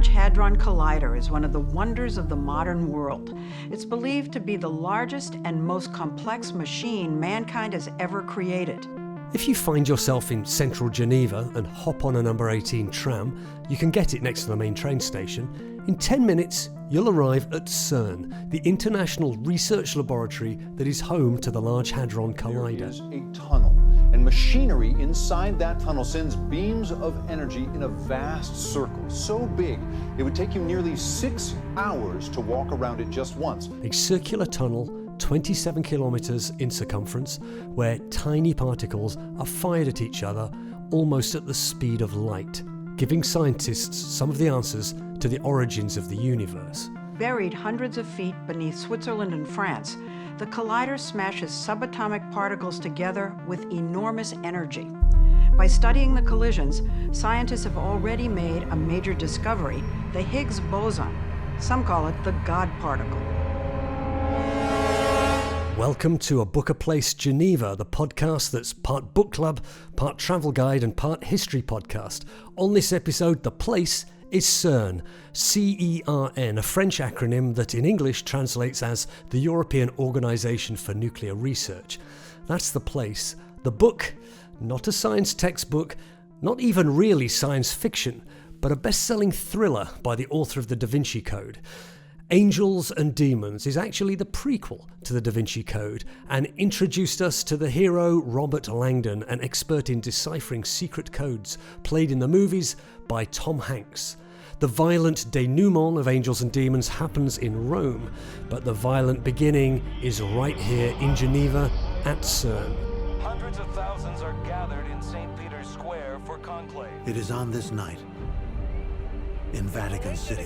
Large Hadron Collider is one of the wonders of the modern world. It's believed to be the largest and most complex machine mankind has ever created. If you find yourself in central Geneva and hop on a number 18 tram, you can get it next to the main train station. In 10 minutes, you'll arrive at CERN, the international research laboratory that is home to the Large Hadron Collider. There is a tunnel, and machinery inside that tunnel sends beams of energy in a vast circle, so big it would take you nearly 6 hours to walk around it just once. A circular tunnel 27 kilometres in circumference, where tiny particles are fired at each other almost at the speed of light, giving scientists some of the answers to the origins of the universe. Buried hundreds of feet beneath Switzerland and France, the collider smashes subatomic particles together with enormous energy. By studying the collisions, scientists have already made a major discovery, the Higgs boson. Some call it the God particle. Welcome to A Book A Place Geneva, the podcast that's part book club, part travel guide and part history podcast. On this episode, the place is CERN, C-E-R-N, a French acronym that in English translates as the European Organisation for Nuclear Research. That's the place. The book, not a science textbook, not even really science fiction, but a best-selling thriller by the author of the Da Vinci Code. Angels and Demons is actually the prequel to the Da Vinci Code and introduced us to the hero Robert Langdon, an expert in deciphering secret codes, played in the movies by Tom Hanks. The violent denouement of Angels and Demons happens in Rome, but the violent beginning is right here in Geneva at CERN. Hundreds of thousands are gathered in St. Peter's Square for conclave. It is on this night, in Vatican City,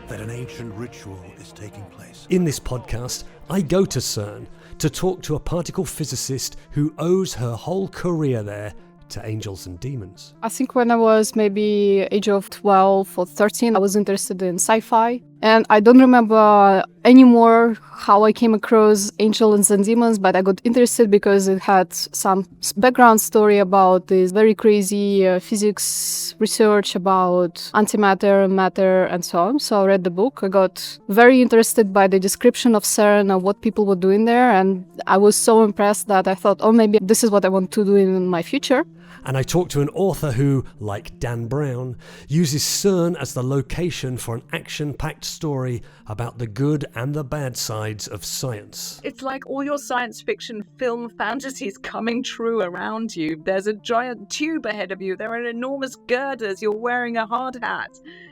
that an ancient ritual is taking place. In this podcast, I go to CERN to talk to a particle physicist who owes her whole career there to Angels and Demons. I think when I was maybe age of 12 or 13, I was interested in sci-fi. And I don't remember anymore how I came across Angels and Demons, but I got interested because it had some background story about this very crazy physics research about antimatter, matter, and so on. So I read the book. I got very interested by the description of CERN and what people were doing there. And I was so impressed that I thought, oh, maybe this is what I want to do in my future. And I talked to an author who, like Dan Brown, uses CERN as the location for an action-packed story about the good and the bad sides of science. It's like all your science fiction film fantasies coming true around you. There's a giant tube ahead of you. There are enormous girders. You're wearing a hard hat.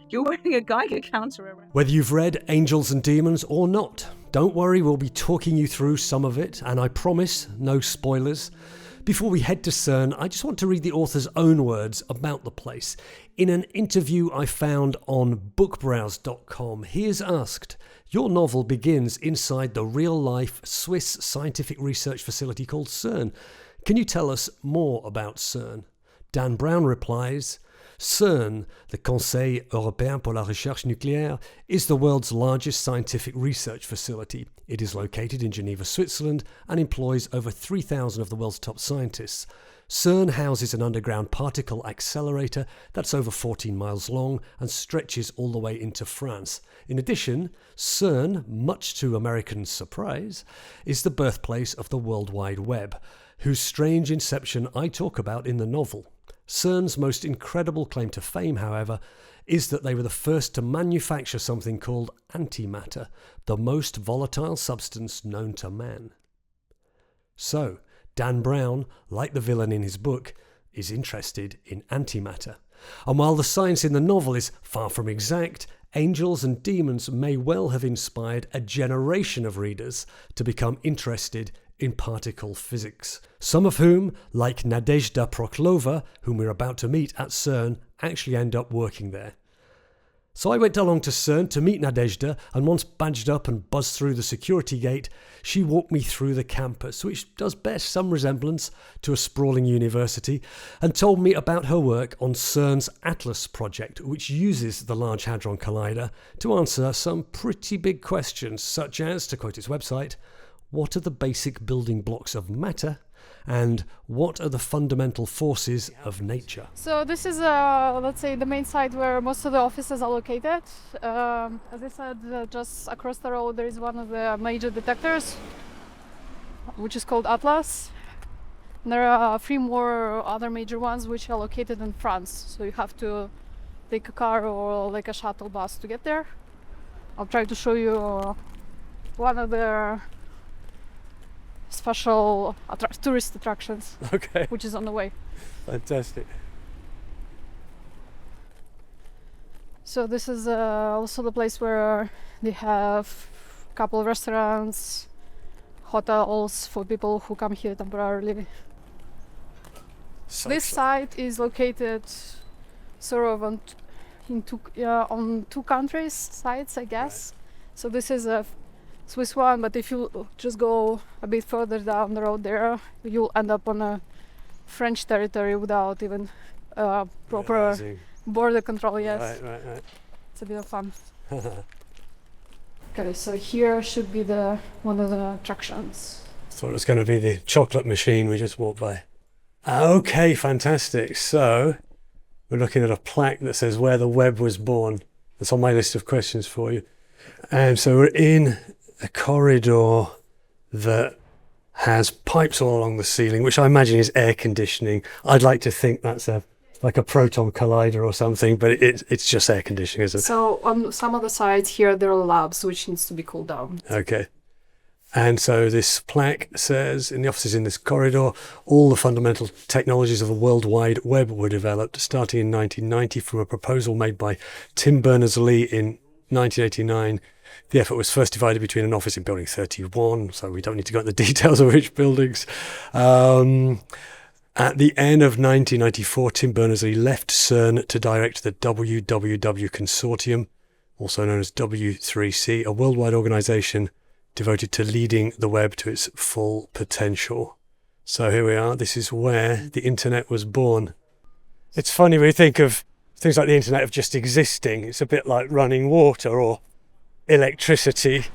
You're wearing a Geiger counter around. Whether you've read Angels and Demons or not, don't worry, we'll be talking you through some of it, and I promise, no spoilers. Before we head to CERN, I just want to read the author's own words about the place. In an interview I found on bookbrowse.com, he is asked, your novel begins inside the real-life Swiss scientific research facility called CERN. Can you tell us more about CERN? Dan Brown replies, CERN, the Conseil Européen pour la Recherche Nucléaire, is the world's largest scientific research facility. It is located in Geneva, Switzerland, and employs over 3,000 of the world's top scientists. CERN houses an underground particle accelerator that's over 14 miles long and stretches all the way into France. In addition, CERN, much to Americans' surprise, is the birthplace of the World Wide Web, whose strange inception I talk about in the novel. CERN's most incredible claim to fame, however, is that they were the first to manufacture something called antimatter, the most volatile substance known to man. So, Dan Brown, like the villain in his book, is interested in antimatter. And while the science in the novel is far from exact, Angels and Demons may well have inspired a generation of readers to become interested in particle physics. Some of whom, like Nadezhda Proklova, whom we're about to meet at CERN, actually end up working there. So I went along to CERN to meet Nadezhda, and once badged up and buzzed through the security gate, she walked me through the campus, which does bear some resemblance to a sprawling university, and told me about her work on CERN's Atlas project, which uses the Large Hadron Collider to answer some pretty big questions, such as, to quote its website, what are the basic building blocks of matter, And what are the fundamental forces of nature? So this is, let's say, the main site where most of the offices are located. As I said, just across the road there is one of the major detectors, which is called Atlas. And there are 3 more other major ones which are located in France. So you have to take a car or like a shuttle bus to get there. I'll try to show you one of the special tourist attractions, Okay, which is on the way. fantastic. So this is also the place where they have a couple of restaurants, hotels for people who come here temporarily. This site is located sort of on two countries' sites, I guess. Right. So this is a Swiss one, but if you just go a bit further down the road there, you'll end up on a French territory without even proper Realizing. border control. Yes, Right. It's a bit of fun. Okay, so here should be one of the attractions. Thought it was going to be the chocolate machine we just walked by. Okay, fantastic. So we're looking at a plaque that says where the web was born. That's on my list of questions for you. And so we're in a corridor that has pipes all along the ceiling, which I imagine is air conditioning. I'd like to think that's like a proton collider or something, but it's just air conditioning, isn't it? So on some of the sides here, there are labs which needs to be cooled down. Okay. And so this plaque says, in the offices in this corridor, all the fundamental technologies of the World Wide Web were developed, starting in 1990 from a proposal made by Tim Berners-Lee in 1989. The effort was first divided between an office in Building 31, so we don't need to go into the details of which buildings. At the end of 1994, Tim Berners-Lee left CERN to direct the WWW Consortium, also known as W3C, a worldwide organisation devoted to leading the web to its full potential. So here we are. This is where the internet was born. It's funny when you think of things like the internet of just existing. It's a bit like running water or electricity.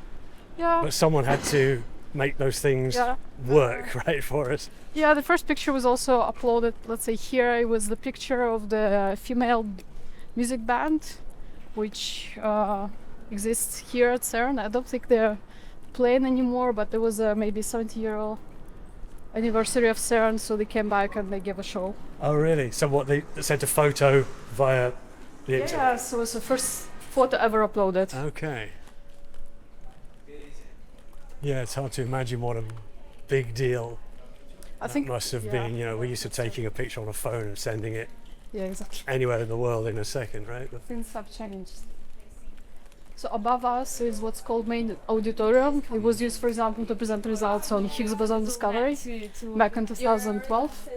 Yeah. But someone had to make those things work, right, for us. Yeah, the first picture was also uploaded. Let's say here it was the picture of the female music band, which exists here at CERN. I don't think they're playing anymore, but there was a maybe 70-year-old anniversary of CERN, so they came back and they gave a show. Oh, really? So what, they sent a photo via the internet? Yeah, so it was the first photo ever uploaded. Okay. Yeah, it's hard to imagine what a big deal I think must have been. You know, we're used to taking a picture on a phone and sending it exactly. anywhere in the world in a second, right? Things have changed. So above us is what's called main auditorium. It was used, for example, to present results on Higgs boson discovery back in 2012.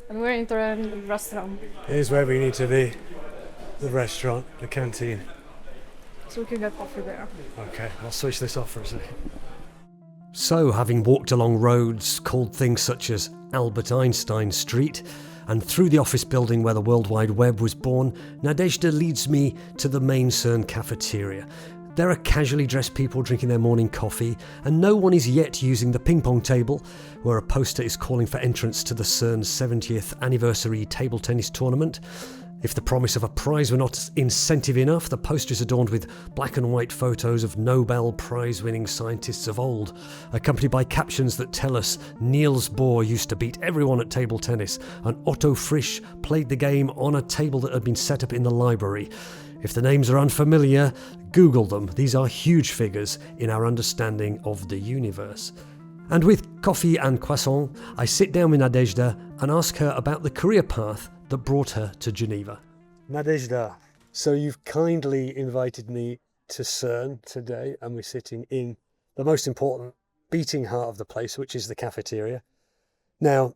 And we're entering the restaurant. Here's where we need to be. The restaurant, the canteen. So we can get coffee there. Okay, I'll switch this off for a second. So, having walked along roads called things such as Albert Einstein Street and through the office building where the World Wide Web was born, Nadezhda leads me to the main CERN cafeteria. There are casually dressed people drinking their morning coffee, and no one is yet using the ping pong table, where a poster is calling for entrance to the CERN's 70th anniversary table tennis tournament. If the promise of a prize were not incentive enough, the poster is adorned with black and white photos of Nobel Prize-winning scientists of old, accompanied by captions that tell us Niels Bohr used to beat everyone at table tennis, and Otto Frisch played the game on a table that had been set up in the library. If the names are unfamiliar, Google them. These are huge figures in our understanding of the universe. And with coffee and croissant, I sit down with Nadezhda and ask her about the career path that brought her to Geneva. Nadezhda, so you've kindly invited me to CERN today, and we're sitting in the most important beating heart of the place, which is the cafeteria. Now,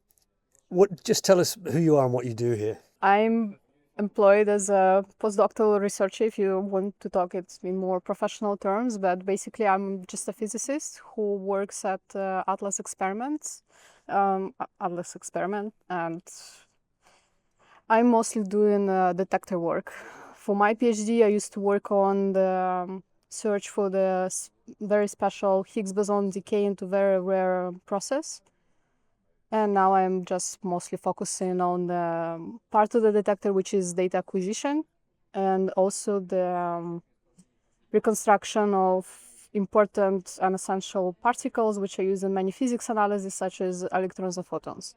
just tell us who you are and what you do here. I'm employed as a postdoctoral researcher, if you want to talk it in more professional terms, but basically I'm just a physicist who works at Atlas Experiment, and I'm mostly doing detector work. For my PhD, I used to work on the search for the very special Higgs boson decay into very rare process. And now I'm just mostly focusing on the part of the detector, which is data acquisition, and also the reconstruction of important and essential particles, which are used in many physics analysis, such as electrons and photons.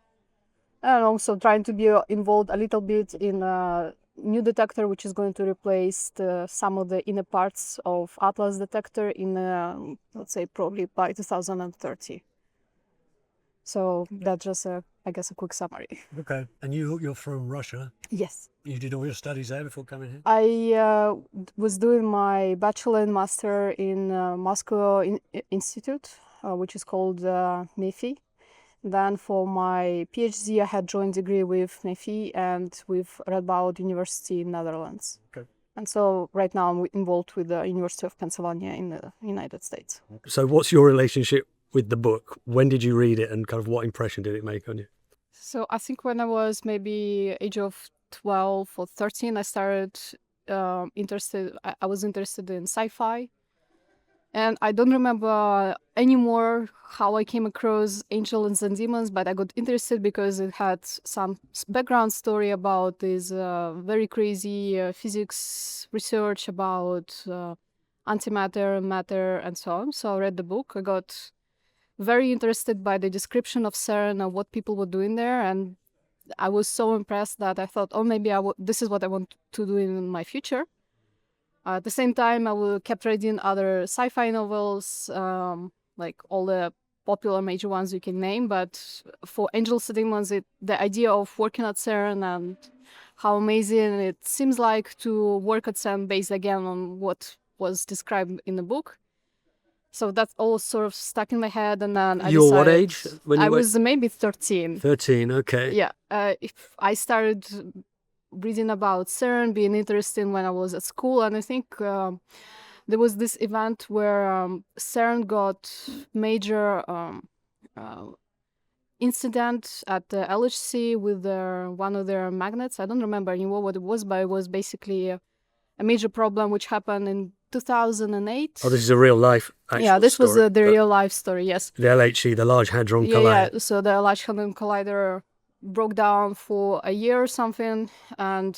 And also trying to be involved a little bit in a new detector, which is going to replace some of the inner parts of Atlas detector in, let's say, probably by 2030. So that's just, I guess, a quick summary. Okay. And you're from Russia. Yes. You did all your studies there before coming here? I was doing my bachelor and master in Moscow Institute, which is called MEFI. Then for my PhD, I had joint degree with MEFI and with Radboud University in Netherlands. Okay. And so right now I'm involved with the University of Pennsylvania in the United States. So what's your relationship with the book? When did you read it and kind of what impression did it make on you? So I think when I was maybe age of 12 or 13, I started I was interested in sci-fi. And I don't remember anymore how I came across Angels and Demons, but I got interested because it had some background story about this very crazy physics research about antimatter, matter, and so on. So I read the book. I got very interested by the description of CERN and what people were doing there. And I was so impressed that I thought, oh, maybe this is what I want to do in my future. At the same time, I kept reading other sci-fi novels, like all the popular major ones you can name. But for Angels and Demons, the idea of working at CERN and how amazing it seems like to work at CERN based again on what was described in the book. So that's all sort of stuck in my head. And then You were what age when you I were? was maybe 13. 13, okay. Yeah. If I started reading about CERN, being interested when I was at school, and I think there was this event where CERN got major incident at the LHC with one of their magnets. I don't remember anymore what it was, but it was basically a major problem which happened in 2008. Oh, this is a real life actual Yeah, this was story. the real life story, yes. The LHC, the Large Hadron Collider. Yeah, so the Large Hadron Collider broke down for a year or something, and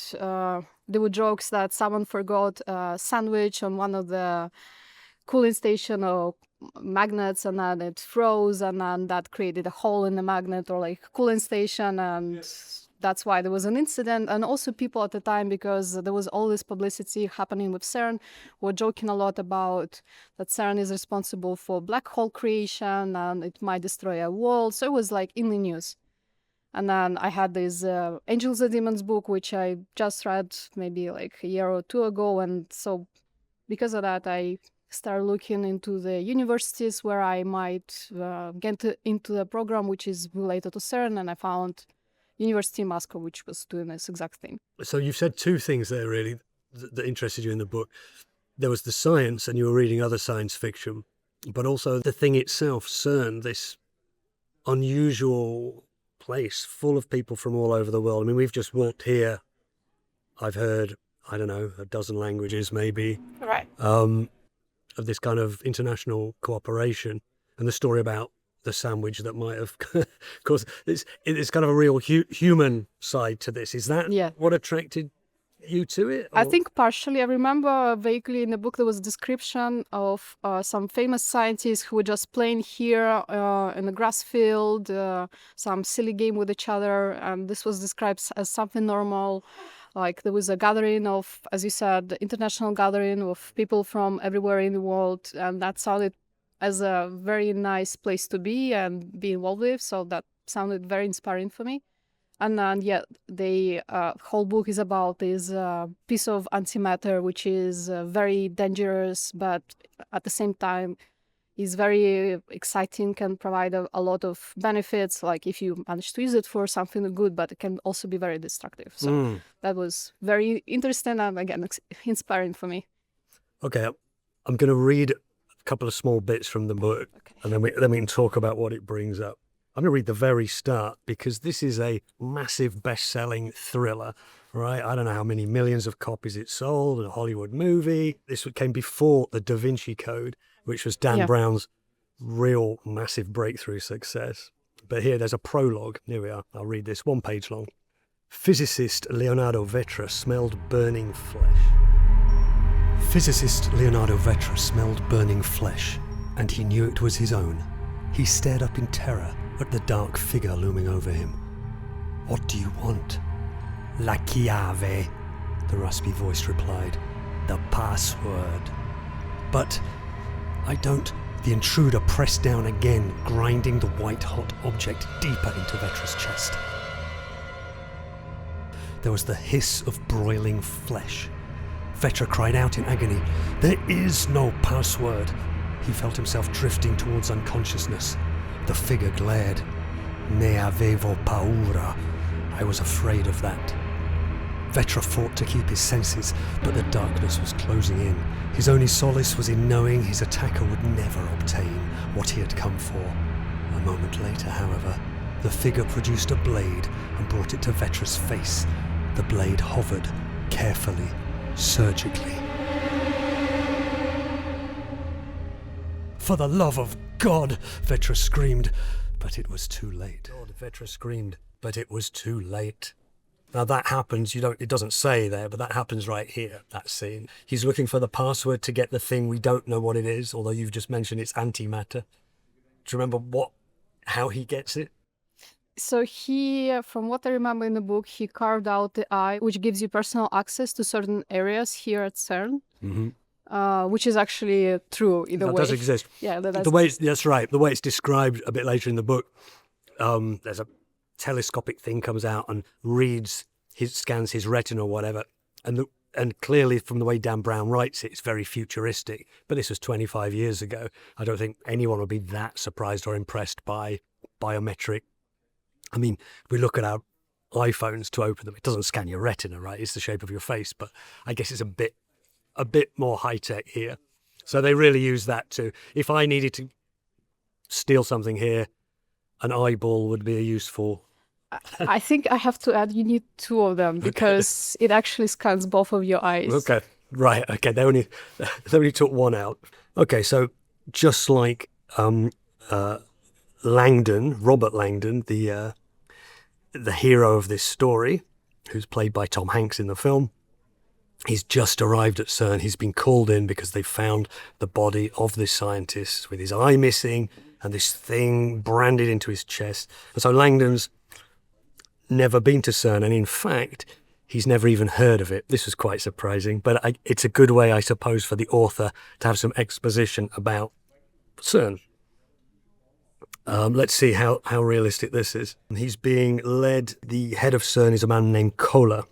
there were jokes that someone forgot a sandwich on one of the cooling station or magnets, and then it froze, and then that created a hole in the magnet or like cooling station, and that's why there was an incident. And also people at the time, because there was all this publicity happening with CERN, were joking a lot about that CERN is responsible for black hole creation and it might destroy a world. So it was like in the news. And then I had this Angels and Demons book, which I just read maybe like a year or two ago. And so because of that, I started looking into the universities where I might get into the program, which is related to CERN. And I found University of Moscow, which was doing this exact thing. So you've said two things there really that interested you in the book. There was the science, and you were reading other science fiction, but also the thing itself, CERN, this unusual place full of people from all over the world. I mean, we've just walked here. I've heard, I don't know, a dozen languages maybe. Right. Of this kind of international cooperation, and the story about the sandwich that might have, of course, it's kind of a real human side to this. Is that what attracted you to it? Or? I think partially. I remember vaguely in the book there was a description of some famous scientists who were just playing here in the grass field, some silly game with each other, and this was described as something normal. Like there was a gathering of, as you said, the international gathering of people from everywhere in the world, and that sounded as a very nice place to be and be involved with. So that sounded very inspiring for me. And then, the whole book is about this piece of antimatter, which is very dangerous, but at the same time is very exciting, can provide a lot of benefits, like if you manage to use it for something good, but it can also be very destructive. So that was very interesting and, again, inspiring for me. Okay, I'm going to read a couple of small bits from the book, and then we can talk about what it brings up. I'm going to read the very start because this is a massive best-selling thriller, right? I don't know how many millions of copies it sold, a Hollywood movie. This came before the Vinci Code, which was Dan Brown's real massive breakthrough success. But here there's a prologue. Here we are. I'll read this, 1 page long. Physicist Leonardo Vetra smelled burning flesh. Physicist Leonardo Vetra smelled burning flesh, and he knew it was his own. He stared up in terror at the dark figure looming over him. "What do you want?" "La chiave," the raspy voice replied. "The password." "But I don't..." The intruder pressed down again, grinding the white-hot object deeper into Vetra's chest. There was the hiss of broiling flesh. Vetra cried out in agony. "There is no password." He felt himself drifting towards unconsciousness. The figure glared. "Ne avevo paura." I was afraid of that. Vetra fought to keep his senses, but the darkness was closing in. His only solace was in knowing his attacker would never obtain what he had come for. A moment later, however, the figure produced a blade and brought it to Vetra's face. The blade hovered, carefully, surgically. "For the love of God!" Vetra screamed, but it was too late. Vetra screamed, but it was too late. Now that happens, it doesn't say there, but that happens right here, that scene. He's looking for the password to get the thing we don't know what it is, although you've just mentioned it's antimatter. Do you remember how he gets it? So he, from what I remember in the book, he carved out the eye, which gives you personal access to certain areas here at CERN, which is actually true either way. That does exist. Yeah, that's That's right. The way it's described a bit later in the book, there's a telescopic thing comes out and scans his retina or whatever, and clearly from the way Dan Brown writes it, it's very futuristic. But this was 25 years ago. I don't think anyone would be that surprised or impressed by biometric. I mean, we look at our iPhones to open them. It doesn't scan your retina, right? It's the shape of your face, but I guess it's a bit more high tech here. So they really use that too. If I needed to steal something here, an eyeball would be a useful. I think I have to add, you need 2 of them because it actually scans both of your eyes. Okay, right. Okay, they only took 1 out. Okay, so just like Langdon, Robert Langdon, the hero of this story, who's played by Tom Hanks in the film, he's just arrived at CERN. He's been called in because they found the body of this scientist with his eye missing and this thing branded into his chest. And so Langdon's never been to CERN, and in fact, he's never even heard of it. This was quite surprising, but it's a good way, I suppose, for the author to have some exposition about CERN. Let's see how realistic this is. He's being led. The head of CERN is a man named Kohler,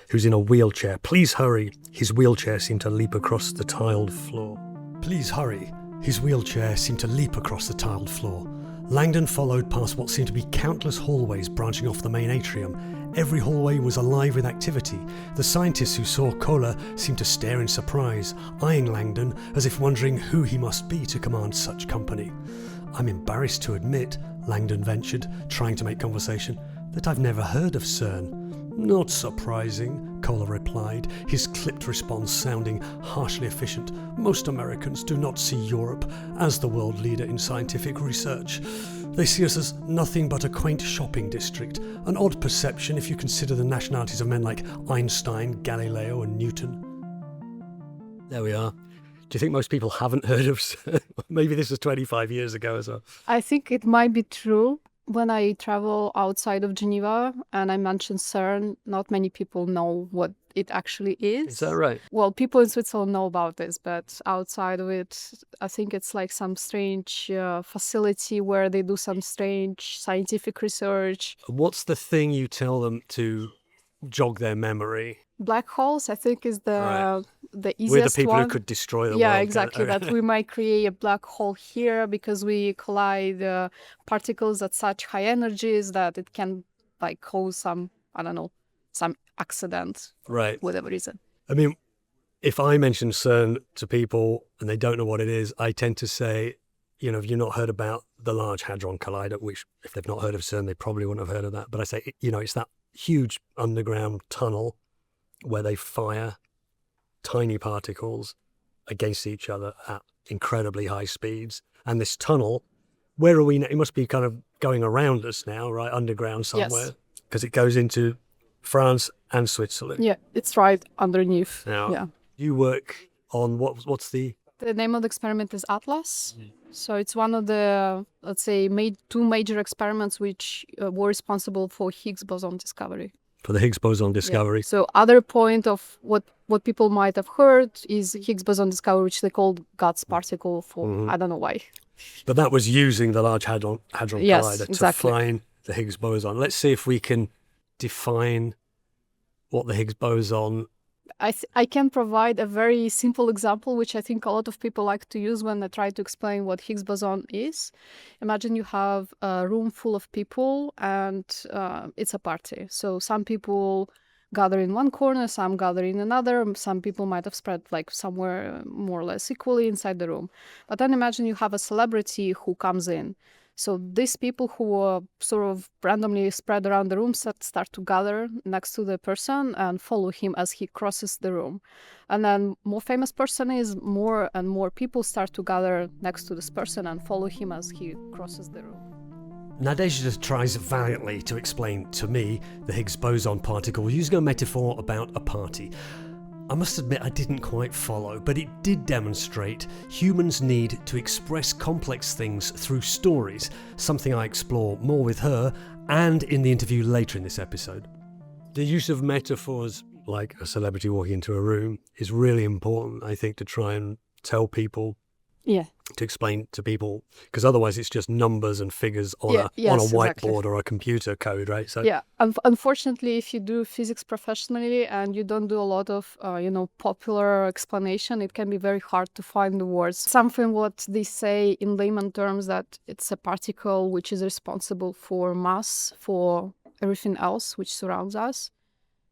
who's in a wheelchair. "Please hurry." His wheelchair seemed to leap across the tiled floor. "Please hurry." His wheelchair seemed to leap across the tiled floor. Langdon followed past what seemed to be countless hallways branching off the main atrium. Every hallway was alive with activity. The scientists who saw Kohler seemed to stare in surprise, eyeing Langdon as if wondering who he must be to command such company. "I'm embarrassed to admit," Langdon ventured, trying to make conversation, "that I've never heard of CERN." "Not surprising," Kohler replied, his clipped response sounding harshly efficient. "Most Americans do not see Europe as the world leader in scientific research. They see us as nothing but a quaint shopping district, an odd perception if you consider the nationalities of men like Einstein, Galileo and Newton." There we are. Do you think most people haven't heard of CERN? Maybe this was 25 years ago as well. I think it might be true. When I travel outside of Geneva and I mention CERN, not many people know what it actually is. Is that right? Well, people in Switzerland know about this, but outside of it, I think it's like some strange facility where they do some strange scientific research. What's the thing you tell them to jog their memory? Black holes, I think, is the easiest We're the people one. who could destroy the world. Yeah, exactly. That we might create a black hole here because we collide particles at such high energies that it can like cause some, I don't know, some accident. Right. Whatever reason. I mean, if I mention CERN to people and they don't know what it is, I tend to say, have you not heard about the Large Hadron Collider, which if they've not heard of CERN, they probably wouldn't have heard of that. But I say, it's that huge underground tunnel where they fire tiny particles against each other at incredibly high speeds. And this tunnel Where are we now? It must be kind of going around us now, right? Underground somewhere. Because it goes into France and Switzerland. Yeah, it's right underneath. Now, Yeah. you work on what's the... The name of the experiment is Atlas. So it's one of the, let's say, two major experiments which were responsible for Higgs boson discovery. For the Higgs boson discovery. Yeah. So other point of what people might have heard is Higgs boson discovery, which they called God's particle for, I don't know why. But that was using the Large Hadron Collider to exactly. find the Higgs boson. Let's see if we can define what the Higgs boson... I can provide a very simple example, which I think a lot of people like to use when they try to explain what Higgs boson is. Imagine you have a room full of people and it's a party. So some people gather in one corner, some gather in another. Some people might have spread like somewhere more or less equally inside the room. But then imagine you have a celebrity who comes in. So these people who are sort of randomly spread around the room start to gather next to the person and follow him as he crosses the room. And then more famous person is, more and more people start to gather next to this person and follow him as he crosses the room. Nadezhda tries valiantly to explain to me the Higgs boson particle using a metaphor about a party. I must admit I didn't quite follow, but it did demonstrate humans' need to express complex things through stories, something I explore more with her and in the interview later in this episode. The use of metaphors, like a celebrity walking into a room, is really important, I think, to try and tell people, to explain to people, because otherwise it's just numbers and figures on a whiteboard exactly. or a computer code, right? So yeah, unfortunately, if you do physics professionally and you don't do a lot of popular explanation, it can be very hard to find the words. Something what they say in layman terms, that it's a particle which is responsible for mass for everything else which surrounds us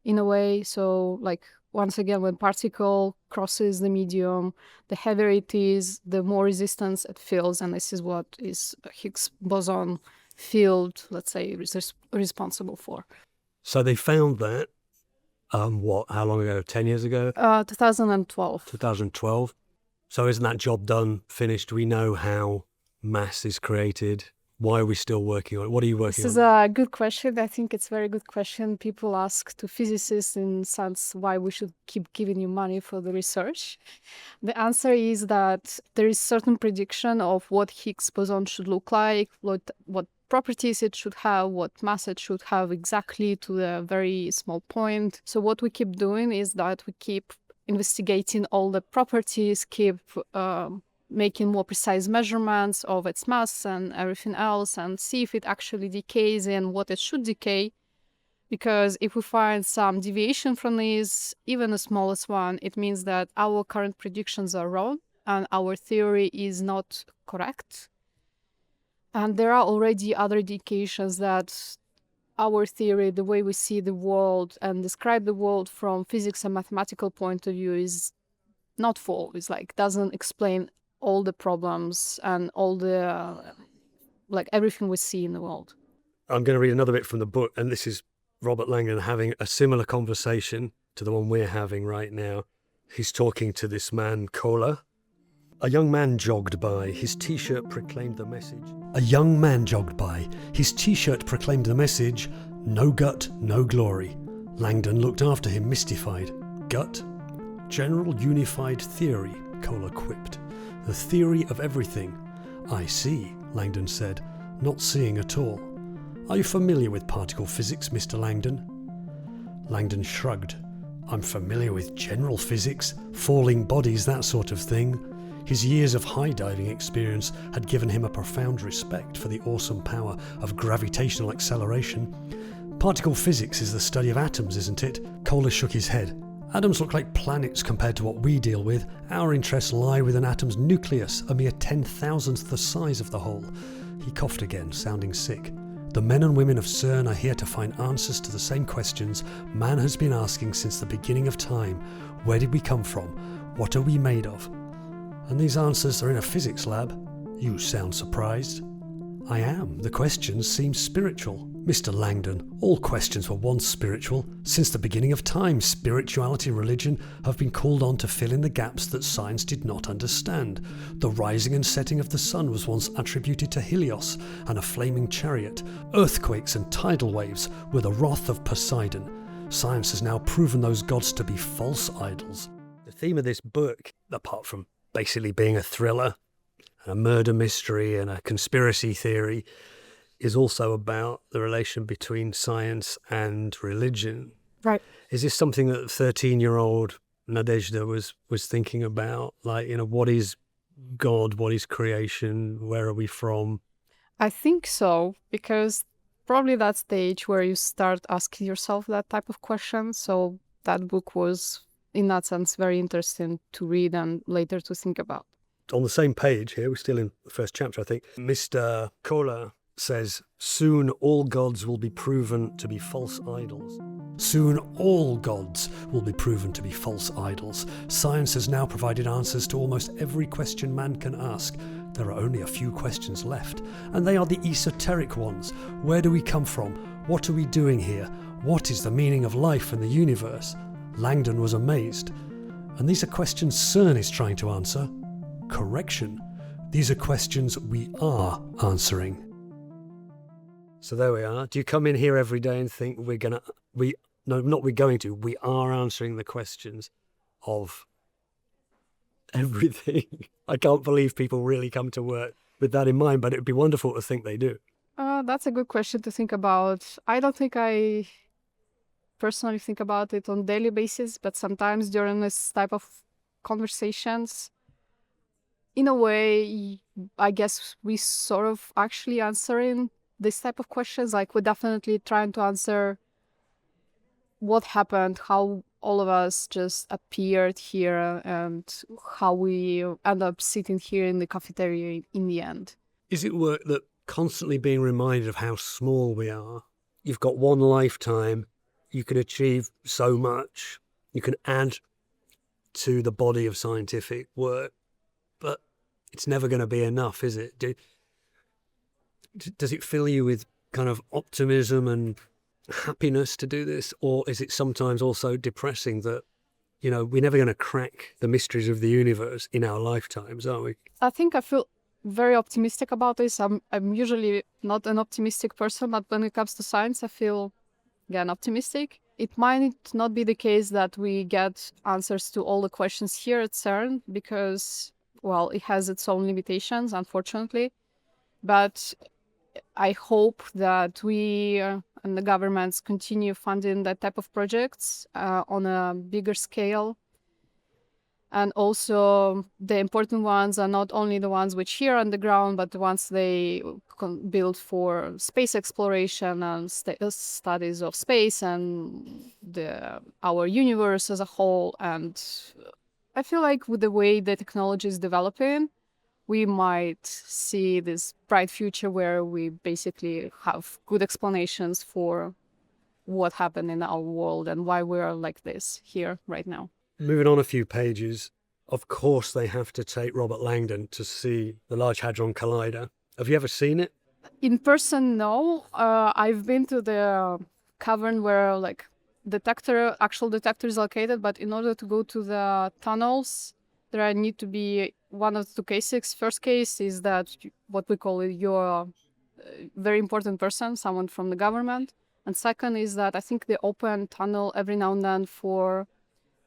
in a way. So like, once again, when particle crosses the medium, the heavier it is, the more resistance it feels. And this is what is a Higgs boson field, let's say, is responsible for. So they found that, how long ago? 10 years ago? 2012. 2012. So isn't that job done, finished? We know how mass is created. Why are we still working on it? What are you working on? This is a good question. I think it's a very good question. People ask to physicists in sense why we should keep giving you money for the research. The answer is that there is certain prediction of what Higgs boson should look like, what properties it should have, what mass it should have exactly to a very small point. So what we keep doing is that we keep investigating all the properties, keep making more precise measurements of its mass and everything else, and see if it actually decays and what it should decay. Because if we find some deviation from this, even the smallest one, it means that our current predictions are wrong and our theory is not correct. And there are already other indications that our theory, the way we see the world and describe the world from physics and mathematical point of view, is not full. It's like doesn't explain all the problems and all the everything we see in the world. I'm going to read another bit from the book, and this is Robert Langdon having a similar conversation to the one we're having right now. He's talking to this man, Kola. A young man jogged by. His T-shirt proclaimed the message. A young man jogged by. His T-shirt proclaimed the message, "No gut, no glory." Langdon looked after him, mystified. Gut? General unified theory, Kola quipped. The theory of everything. I see, Langdon said, not seeing at all. Are you familiar with particle physics, Mr. Langdon? Langdon shrugged. I'm familiar with general physics, falling bodies, that sort of thing. His years of high diving experience had given him a profound respect for the awesome power of gravitational acceleration. Particle physics is the study of atoms, isn't it? Kola shook his head. Atoms look like planets compared to what we deal with. Our interests lie with an atom's nucleus, a mere 10,000th the size of the whole. He coughed again, sounding sick. The men and women of CERN are here to find answers to the same questions man has been asking since the beginning of time. Where did we come from? What are we made of? And these answers are in a physics lab. You sound surprised. I am. The questions seem spiritual. Mr. Langdon, all questions were once spiritual. Since the beginning of time, spirituality and religion have been called on to fill in the gaps that science did not understand. The rising and setting of the sun was once attributed to Helios and a flaming chariot. Earthquakes and tidal waves were the wrath of Poseidon. Science has now proven those gods to be false idols. The theme of this book, apart from basically being a thriller, a murder mystery and a conspiracy theory, is also about the relation between science and religion. Right. Is this something that 13-year-old Nadezhda was thinking about? Like, what is God? What is creation? Where are we from? I think so, because probably that's the age where you start asking yourself that type of question. So that book was, in that sense, very interesting to read and later to think about. On the same page here, we're still in the first chapter, I think, Mr. Kohler says, soon all gods will be proven to be false idols. Soon all gods will be proven to be false idols. Science has now provided answers to almost every question man can ask. There are only a few questions left, and they are the esoteric ones. Where do we come from? What are we doing here? What is the meaning of life and the universe? Langdon was amazed. And these are questions CERN is trying to answer. Correction. These are questions we are answering. So there we are. Do you come in here every day and think we are answering the questions of everything? I can't believe people really come to work with that in mind, but it would be wonderful to think they do. That's a good question to think about. I don't think I personally think about it on a daily basis, but sometimes during this type of conversations, in a way, I guess we sort of actually answering this type of questions. Like, we're definitely trying to answer what happened, how all of us just appeared here, and how we end up sitting here in the cafeteria in the end. Is it work that constantly being reminded of how small we are? You've got one lifetime, you can achieve so much, you can add to the body of scientific work, but it's never going to be enough, is it? Does it fill you with kind of optimism and happiness to do this? Or is it sometimes also depressing that, we're never going to crack the mysteries of the universe in our lifetimes, are we? I think I feel very optimistic about this. I'm usually not an optimistic person, but when it comes to science, I feel, again, optimistic. It might not be the case that we get answers to all the questions here at CERN because, well, it has its own limitations, unfortunately. But I hope that we and the governments continue funding that type of projects on a bigger scale. And also the important ones are not only the ones which here on the ground, but the ones they build for space exploration and studies of space and our universe as a whole. And I feel like with the way the technology is developing, we might see this bright future where we basically have good explanations for what happened in our world and why we are like this here right now. Moving on a few pages, of course they have to take Robert Langdon to see the Large Hadron Collider. Have you ever seen it? In person, no. I've been to the cavern where actual detector is located, but in order to go to the tunnels, there need to be one of two cases. First case is that what we call you're a very important person, someone from the government. And second is that I think they open tunnel every now and then for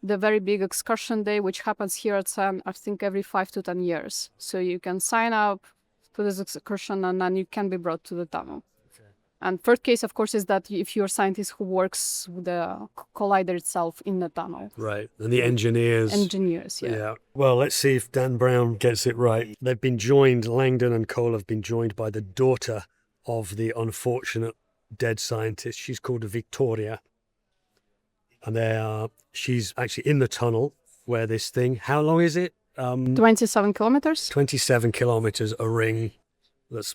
the very big excursion day, which happens here at CERN, I think every 5 to 10 years. So you can sign up to this excursion and then you can be brought to the tunnel. Okay. And third case, of course, is that if you're a scientist who works with the collider itself in the tunnel. Right. And the engineers. Engineers, yeah. Yeah. Well, let's see if Dan Brown gets it right. They've been joined, Langdon and Cole have been joined by the daughter of the unfortunate dead scientist. She's called Victoria. And she's actually in the tunnel where this thing, how long is it? 27 kilometers. 27 kilometers, a ring that's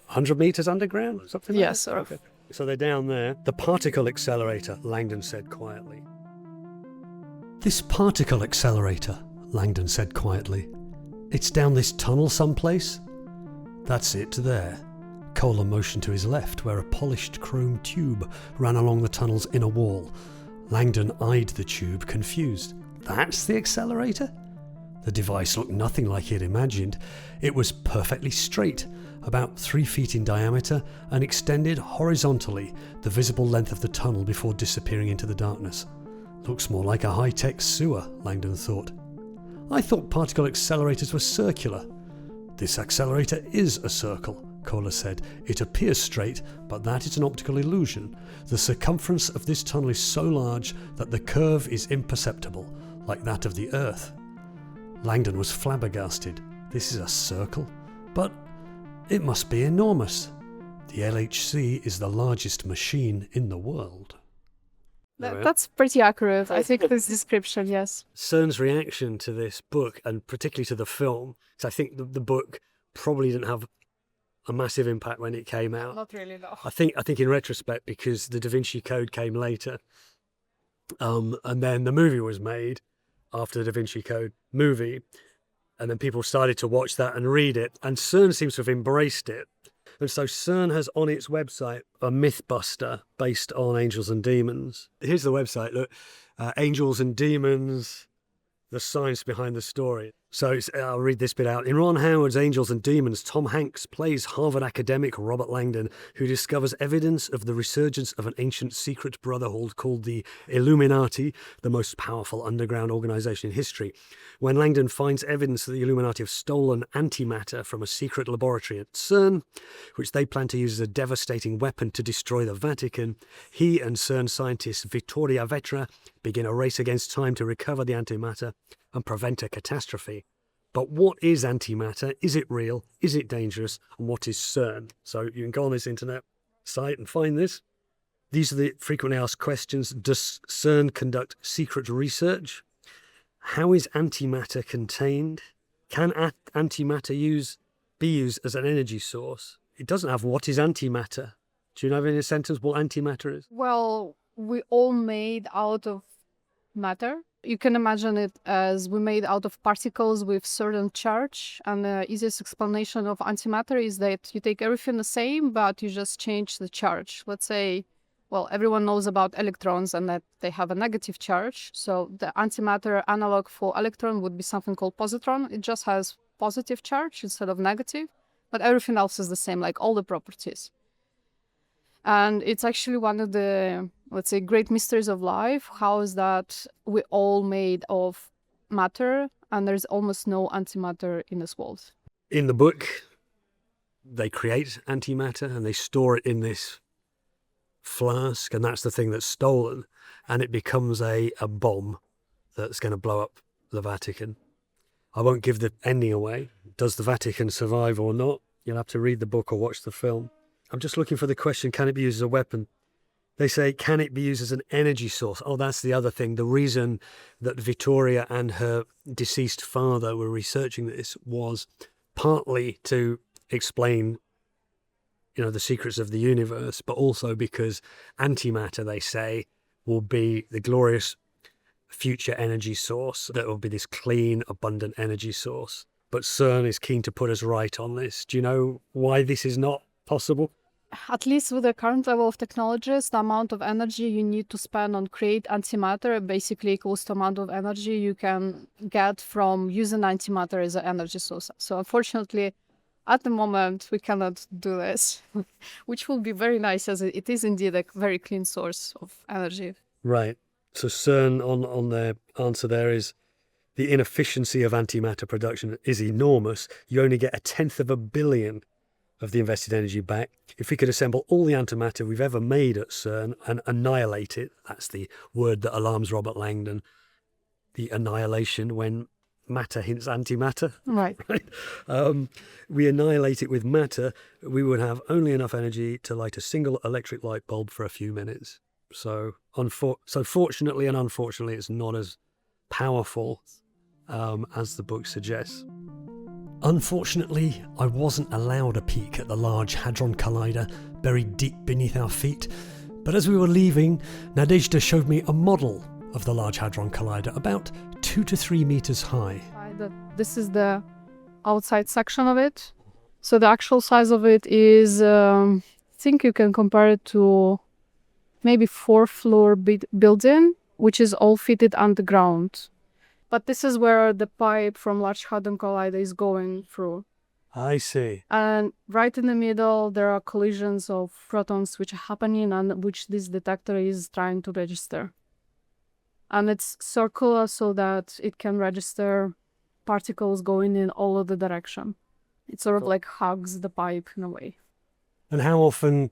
100 meters underground, something like yes, that? Yes, sort of. Okay. So they're down there. The particle accelerator, Langdon said quietly. This particle accelerator, Langdon said quietly. It's down this tunnel someplace? That's it there. Kohler motioned to his left, where a polished chrome tube ran along the tunnel's inner wall. Langdon eyed the tube, confused. That's the accelerator? The device looked nothing like he had imagined. It was perfectly straight, about 3 feet in diameter, and extended horizontally the visible length of the tunnel before disappearing into the darkness. Looks more like a high-tech sewer, Langdon thought. I thought particle accelerators were circular. This accelerator is a circle, Kohler said. It appears straight, but that is an optical illusion. The circumference of this tunnel is so large that the curve is imperceptible, like that of the Earth. Langdon was flabbergasted. This is a circle? But it must be enormous. The LHC is the largest machine in the world. That's pretty accurate. I think this description, yes. CERN's reaction to this book, and particularly to the film, because I think the book probably didn't have a massive impact when it came out. Not really, no. I think in retrospect, because the Da Vinci Code came later, and then the movie was made after the Da Vinci Code movie, and then people started to watch that and read it, and CERN seems to have embraced it. And so CERN has on its website a mythbuster based on Angels and Demons. Here's the website, look, Angels and Demons, the science behind the story. So I'll read this bit out. In Ron Howard's Angels and Demons, Tom Hanks plays Harvard academic Robert Langdon, who discovers evidence of the resurgence of an ancient secret brotherhood called the Illuminati, the most powerful underground organization in history. When Langdon finds evidence that the Illuminati have stolen antimatter from a secret laboratory at CERN, which they plan to use as a devastating weapon to destroy the Vatican, he and CERN scientist Vittoria Vetra begin a race against time to recover the antimatter and prevent a catastrophe. But what is antimatter? Is it real? Is it dangerous? And what is CERN? So you can go on this internet site and find this. These are the frequently asked questions. Does CERN conduct secret research? How is antimatter contained? Can antimatter be used as an energy source? It doesn't have what is antimatter. Do you know in a sentence what antimatter is? Well, we all made out of matter. You can imagine it as we made out of particles with certain charge. And the easiest explanation of antimatter is that you take everything the same, but you just change the charge. Let's say, well, everyone knows about electrons and that they have a negative charge. So the antimatter analog for electron would be something called positron. It just has positive charge instead of negative, but everything else is the same, like all the properties. And it's actually one of the, let's say, great mysteries of life. How is that we all made of matter and there's almost no antimatter in this world? In the book, they create antimatter and they store it in this flask, and that's the thing that's stolen, and it becomes a bomb that's going to blow up the Vatican. I won't give the ending away. Does the Vatican survive or not? You'll have to read the book or watch the film. I'm just looking for the question, can it be used as a weapon? They say, can it be used as an energy source? Oh, that's the other thing. The reason that Vittoria and her deceased father were researching this was partly to explain, the secrets of the universe, but also because antimatter, they say, will be the glorious future energy source. That will be this clean, abundant energy source. But CERN is keen to put us right on this. Do you know why this is not possible? At least with the current level of technologies, the amount of energy you need to spend on create antimatter basically equals the amount of energy you can get from using antimatter as an energy source. So unfortunately, at the moment, we cannot do this, which will be very nice as it is indeed a very clean source of energy. Right. So CERN on their answer there is the inefficiency of antimatter production is enormous. You only get 1/10 of a billion of the invested energy back. If we could assemble all the antimatter we've ever made at CERN and annihilate it, that's the word that alarms Robert Langdon, the annihilation when matter hints antimatter. Right. We annihilate it with matter, we would have only enough energy to light a single electric light bulb for a few minutes. So fortunately and unfortunately, it's not as powerful as the book suggests. Unfortunately, I wasn't allowed a peek at the Large Hadron Collider buried deep beneath our feet, but as we were leaving, Nadezhda showed me a model of the Large Hadron Collider, about 2 to 3 meters high. This is the outside section of it. So the actual size of it is, I think you can compare it to maybe 4-floor building, which is all fitted underground. But this is where the pipe from Large Hadron Collider is going through. I see. And right in the middle, there are collisions of protons which are happening and which this detector is trying to register. And it's circular so that it can register particles going in all of the direction. It sort of like hugs the pipe in a way. And how often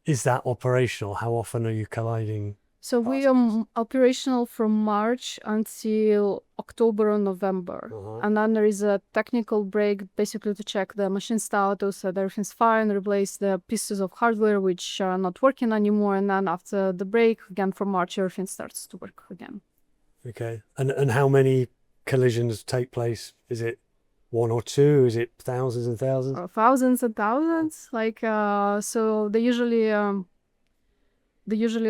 is that operational? How often are you colliding? So we are operational from March until October or November. And then there is a technical break basically to check the machine status, that everything's fine, replace the pieces of hardware which are not working anymore. And then after the break, again from March, everything starts to work again. Okay. And how many collisions take place? Is it one or two? Is it thousands and thousands? Thousands and thousands. So they usually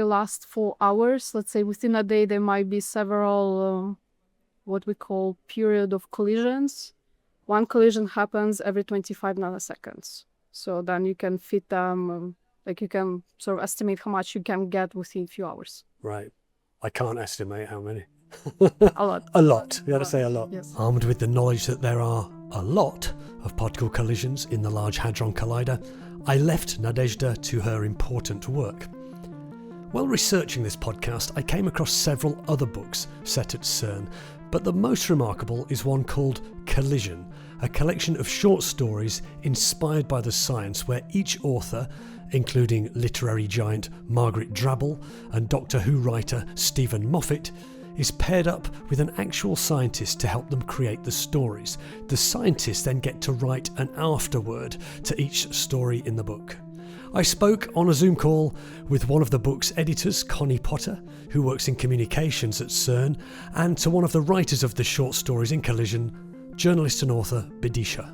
last 4 hours. Let's say within a day, there might be several, what we call period of collisions. One collision happens every 25 nanoseconds. So then you can fit them, you can sort of estimate how much you can get within a few hours. Right. I can't estimate how many. A lot. A lot. You got to say a lot. Yes. Armed with the knowledge that there are a lot of particle collisions in the Large Hadron Collider, I left Nadezhda to her important work. While researching this podcast, I came across several other books set at CERN, but the most remarkable is one called Collision, a collection of short stories inspired by the science where each author, including literary giant Margaret Drabble and Doctor Who writer Stephen Moffat, is paired up with an actual scientist to help them create the stories. The scientists then get to write an afterword to each story in the book. I spoke on a Zoom call with one of the book's editors, Connie Potter, who works in communications at CERN, and to one of the writers of the short stories in Collision, journalist and author Bidisha.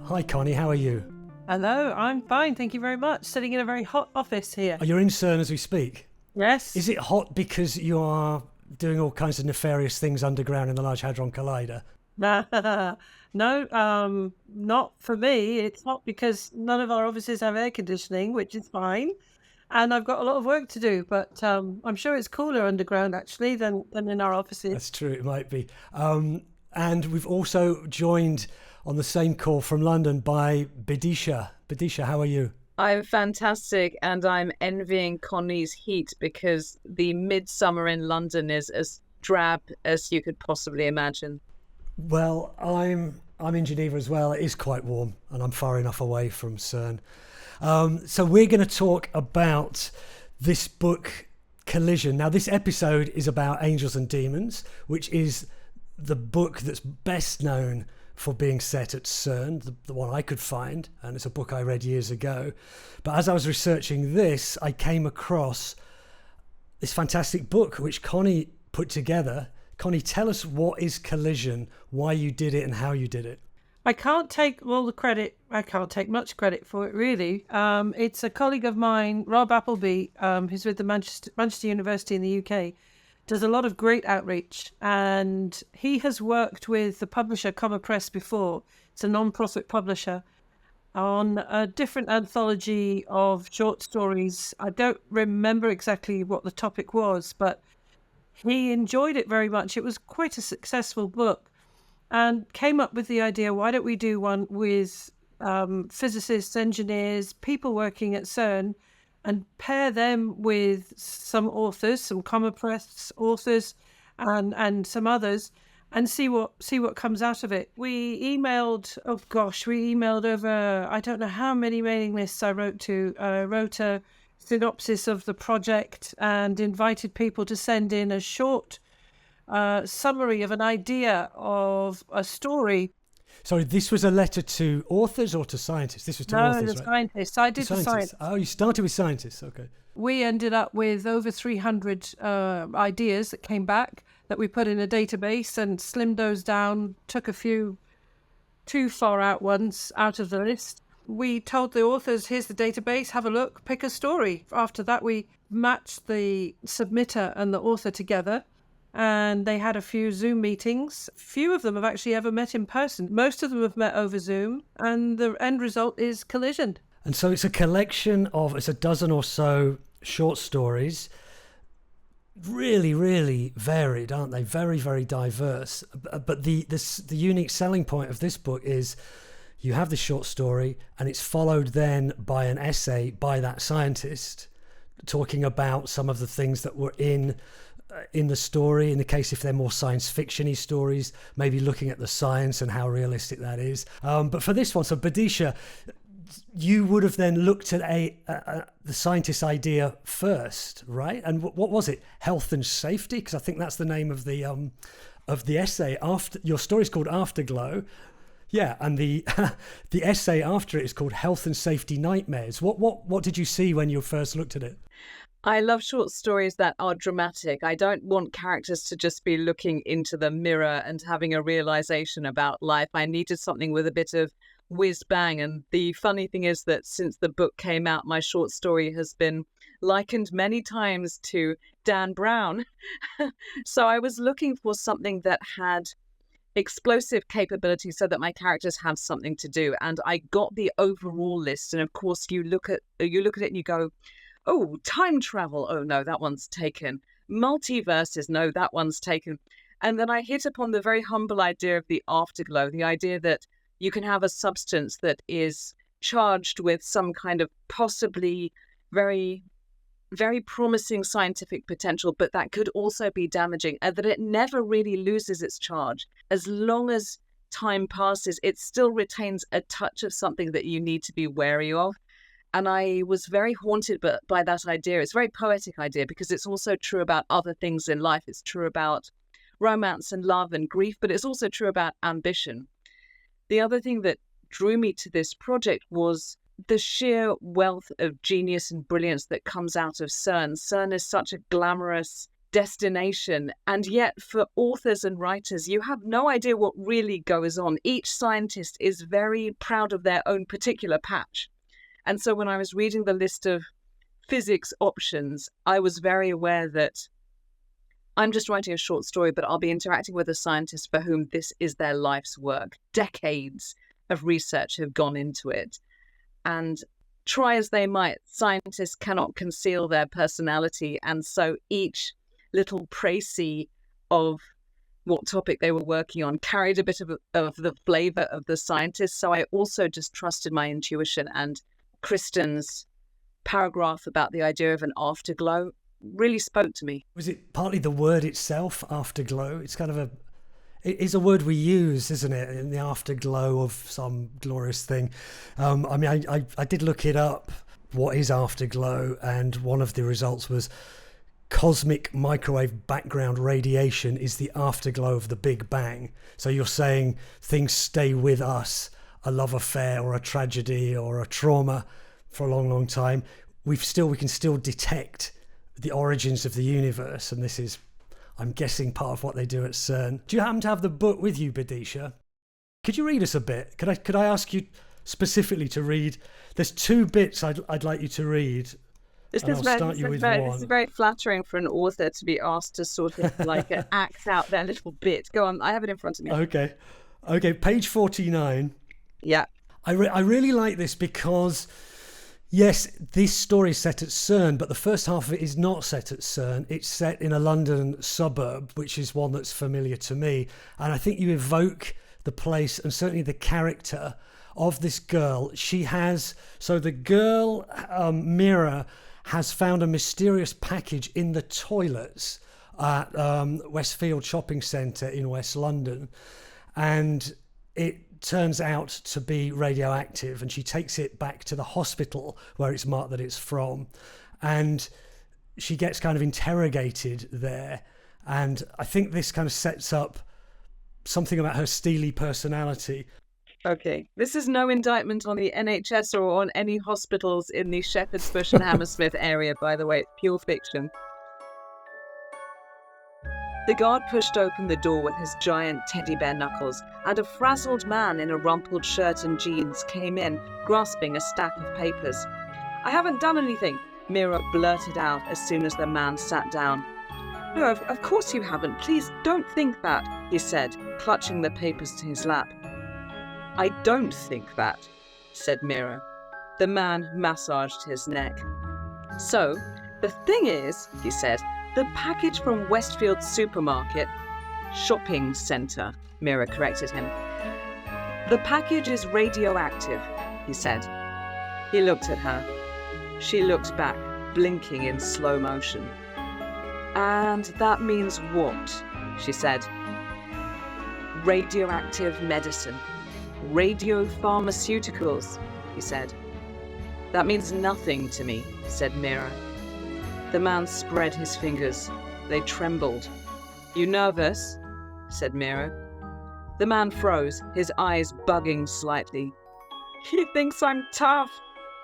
Hi Connie, how are you? Hello, I'm fine, thank you very much. Sitting in a very hot office here. Are you in CERN as we speak? Yes. Is it hot because you are doing all kinds of nefarious things underground in the Large Hadron Collider? No, not for me. It's hot because none of our offices have air conditioning, which is fine. And I've got a lot of work to do, but I'm sure it's cooler underground actually than in our offices. That's true, it might be. And we've also joined on the same call from London by Bidisha. Bidisha, how are you? I'm fantastic, and I'm envying Connie's heat because the midsummer in London is as drab as you could possibly imagine. Well, I'm in Geneva as well. It is quite warm, and I'm far enough away from CERN. So we're going to talk about this book, Collision. Now, this episode is about Angels and Demons, which is the book that's best known for being set at CERN, the one I could find, and it's a book I read years ago. But as I was researching this, I came across this fantastic book which Connie put together. Connie, tell us what is Collision, why you did it and how you did it. I can't take all the credit. I can't take much credit for it, really. It's a colleague of mine, Rob Appleby, who's with the Manchester University in the UK, does a lot of great outreach, and he has worked with the publisher Comma Press before. It's a non-profit publisher on a different anthology of short stories. I don't remember exactly what the topic was, but he enjoyed it very much. It was quite a successful book, and came up with the idea, why don't we do one with physicists, engineers, people working at CERN, and pair them with some authors, some Comma Press authors, and some others, and see what comes out of it. We emailed over, I don't know how many mailing lists I wrote to. I wrote a synopsis of the project and invited people to send in a short summary of an idea of a story. Sorry, this was a letter to authors or to scientists? This was to authors, the right? scientists. I did the science. Oh, you started with scientists, okay. We ended up with over 300 ideas that came back that we put in a database and slimmed those down, took a few too far out ones out of the list. We told the authors, here's the database, have a look, pick a story. After that, we matched the submitter and the author together and they had a few Zoom meetings. Few of them have actually ever met in person. Most of them have met over Zoom, and the end result is Collision. And so it's a collection of, it's a dozen or so short stories. Really, really varied, aren't they? Very, very diverse. But the unique selling point of this book is you have the short story and it's followed then by an essay by that scientist talking about some of the things that were in the story. In the case if they're more science fiction-y stories, maybe looking at the science and how realistic that is. But for this one, so Badisha, you would have then looked at the scientist's idea first, right? And what was it? Health and safety? Because I think that's the name of the essay. After your story's called Afterglow, yeah, and the the essay after it is called Health and Safety Nightmares. What did you see when you first looked at it? I love short stories that are dramatic. I don't want characters to just be looking into the mirror and having a realization about life. I needed something with a bit of whiz bang. And the funny thing is that since the book came out, my short story has been likened many times to Dan Brown. So I was looking for something that had explosive capability so that my characters have something to do. And I got the overall list. And of course, you look at it and you go, oh, time travel. Oh, no, that one's taken. Multiverses. No, that one's taken. And then I hit upon the very humble idea of the afterglow, the idea that you can have a substance that is charged with some kind of possibly very, very promising scientific potential, but that could also be damaging, and that it never really loses its charge. As long as time passes, it still retains a touch of something that you need to be wary of. And I was very haunted by that idea. It's a very poetic idea because it's also true about other things in life. It's true about romance and love and grief, but it's also true about ambition. The other thing that drew me to this project was the sheer wealth of genius and brilliance that comes out of CERN. CERN is such a glamorous destination, and yet for authors and writers, you have no idea what really goes on. Each scientist is very proud of their own particular patch. And so when I was reading the list of physics options, I was very aware that I'm just writing a short story, but I'll be interacting with a scientist for whom this is their life's work. Decades of research have gone into it. And try as they might, scientists cannot conceal their personality. And so each little précis of what topic they were working on carried a bit of the flavor of the scientist. So I also just trusted my intuition, and Kristen's paragraph about the idea of an afterglow really spoke to me. Was it partly the word itself, afterglow? It's kind of it is a word we use, isn't it, in the afterglow of some glorious thing. I mean, I did look it up, what is afterglow, and one of the results was cosmic microwave background radiation is the afterglow of the Big Bang. So you're saying things stay with us, a love affair or a tragedy or a trauma for a long, long time. We can still detect the origins of the universe, and this is, I'm guessing, part of what they do at CERN. Do you happen to have the book with you, Badisha? Could you read us a bit? Could I ask you specifically to read? There's two bits I'd like you to read. This is very flattering for an author to be asked to sort of like act out their little bit. Go on, I have it in front of me. Okay, page 49. Yeah. I really like this because, yes, this story is set at CERN, but the first half of it is not set at CERN. It's set in a London suburb, which is one that's familiar to me. And I think you evoke the place and certainly the character of this girl. The girl, Mira, has found a mysterious package in the toilets at Westfield Shopping Centre in West London. And it turns out to be radioactive, and she takes it back to the hospital where it's marked that it's from, and she gets kind of interrogated there. And I think this kind of sets up something about her steely personality. Okay, this is no indictment on the NHS or on any hospitals in the Shepherd's Bush and Hammersmith area, by the way. It's pure fiction. The guard pushed open the door with his giant teddy bear knuckles, and a frazzled man in a rumpled shirt and jeans came in, grasping a stack of papers. "I haven't done anything," Mira blurted out as soon as the man sat down. No, of course you haven't. Please don't think that, he said, clutching the papers to his lap. I don't think that, said Mira. The man massaged his neck. So, the thing is, he said, the package from Westfield Supermarket, shopping centre, Mira corrected him. The package is radioactive, he said. He looked at her. She looked back, blinking in slow motion. And that means what? She said. Radioactive medicine. Radiopharmaceuticals, he said. That means nothing to me, said Mira. The man spread his fingers. They trembled. You nervous? Said Mira. The man froze, his eyes bugging slightly. He thinks I'm tough,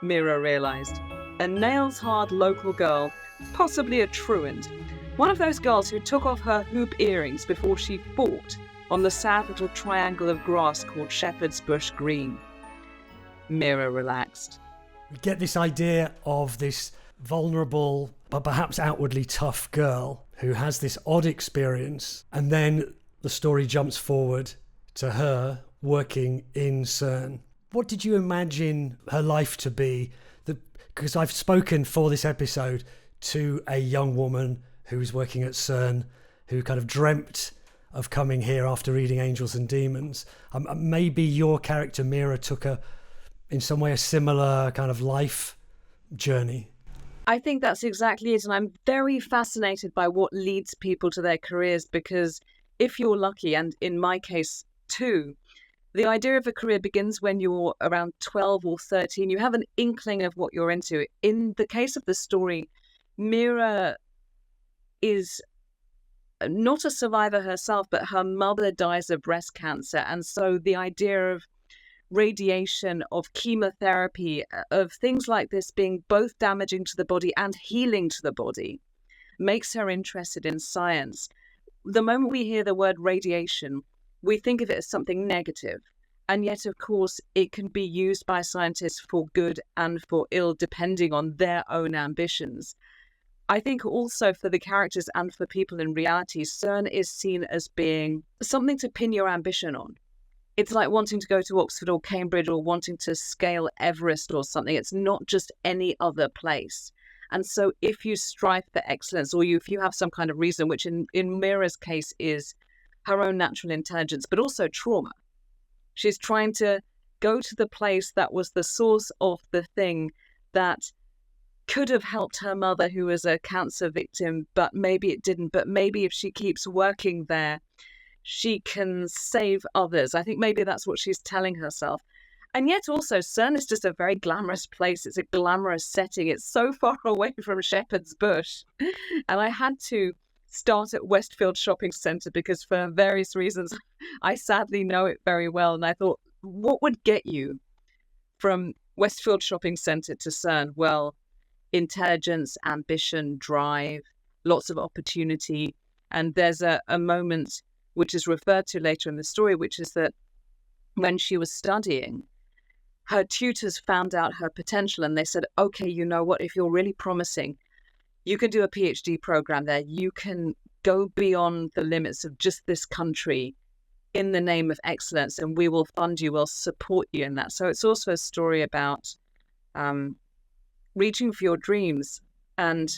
Mira realized. A nails-hard local girl, possibly a truant. One of those girls who took off her hoop earrings before she fought on the sad little triangle of grass called Shepherd's Bush Green. Mira relaxed. We get this idea of this vulnerable, but perhaps outwardly tough girl who has this odd experience, and then the story jumps forward to her working in CERN. What did you imagine her life to be? Because I've spoken for this episode to a young woman who was working at CERN, who kind of dreamt of coming here after reading Angels and Demons. Maybe your character, Mira, took in some way a similar kind of life journey. I think that's exactly it. And I'm very fascinated by what leads people to their careers, because if you're lucky, and in my case too, the idea of a career begins when you're around 12 or 13. You have an inkling of what you're into. In the case of the story, Mira is not a survivor herself, but her mother dies of breast cancer. And so the idea of radiation, of chemotherapy, of things like this being both damaging to the body and healing to the body makes her interested in science. The moment we hear the word radiation, we think of it as something negative. And yet, of course, it can be used by scientists for good and for ill, depending on their own ambitions. I think also for the characters and for people in reality, CERN is seen as being something to pin your ambition on. It's like wanting to go to Oxford or Cambridge or wanting to scale Everest or something. It's not just any other place. And so if you strive for excellence, or if you have some kind of reason, which in Mira's case is her own natural intelligence, but also trauma. She's trying to go to the place that was the source of the thing that could have helped her mother, who was a cancer victim, but maybe it didn't. But maybe if she keeps working there, she can save others. I think maybe that's what she's telling herself. And yet also, CERN is just a very glamorous place. It's a glamorous setting. It's so far away from Shepherd's Bush. And I had to start at Westfield Shopping Centre because for various reasons, I sadly know it very well. And I thought, what would get you from Westfield Shopping Centre to CERN? Well, intelligence, ambition, drive, lots of opportunity. And there's a moment which is referred to later in the story, which is that when she was studying, her tutors found out her potential and they said, okay, you know what, if you're really promising, you can do a PhD program there. You can go beyond the limits of just this country in the name of excellence, and we will fund you, we'll support you in that. So it's also a story about reaching for your dreams and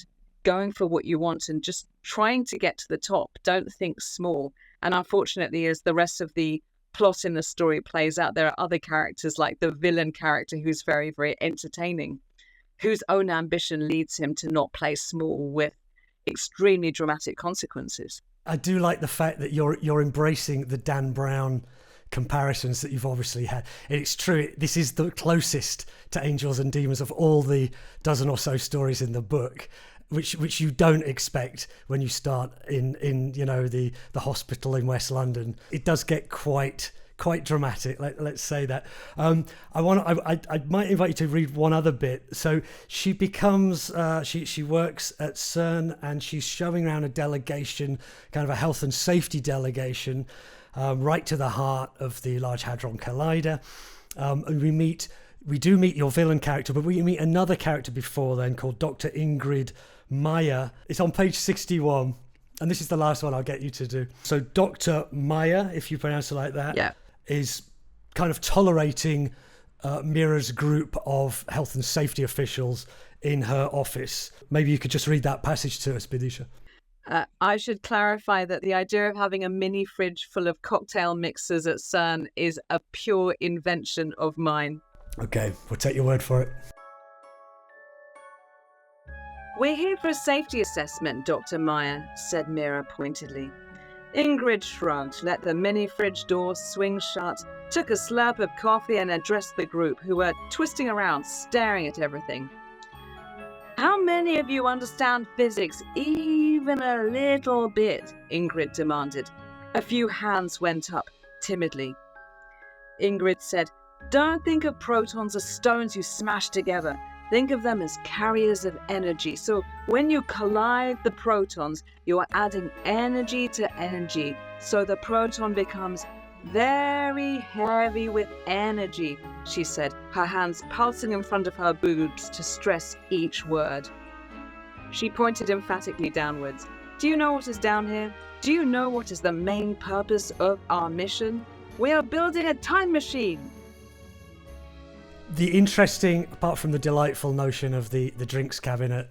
going for what you want and just trying to get to the top. Don't think small. And unfortunately, as the rest of the plot in the story plays out, there are other characters like the villain character who's very, very entertaining, whose own ambition leads him to not play small with extremely dramatic consequences. I do like the fact that you're embracing the Dan Brown comparisons that you've obviously had. It's true, this is the closest to Angels and Demons of all the dozen or so stories in the book, which you don't expect when you start in you know the hospital in West London. It does get quite dramatic, let's say that. I might invite you to read one other bit. So she becomes she works at CERN and she's showing around a delegation, kind of a health and safety delegation, right to the heart of the Large Hadron Collider. And we do meet your villain character, but we meet another character before then called Dr. Ingrid Meyer. It's on page 61. And this is the last one I'll get you to do. So Dr. Maya, if you pronounce it like that, Yeah. is kind of tolerating Mira's group of health and safety officials in her office. Maybe you could just read that passage to us, Bidisha. I should clarify that the idea of having a mini fridge full of cocktail mixers at CERN is a pure invention of mine. Okay, we'll take your word for it. We're here for a safety assessment, Dr. Meyer, said Mira pointedly. Ingrid shrugged, let the mini fridge door swing shut, took a slurp of coffee and addressed the group, who were twisting around, staring at everything. How many of you understand physics even a little bit? Ingrid demanded. A few hands went up, timidly. Ingrid said, don't think of protons as stones you smash together. Think of them as carriers of energy. So when you collide the protons, you are adding energy to energy. So the proton becomes very heavy with energy, she said, her hands pulsing in front of her boobs to stress each word. She pointed emphatically downwards. Do you know what is down here? Do you know what is the main purpose of our mission? We are building a time machine. The interesting, apart from the delightful notion of the drinks cabinet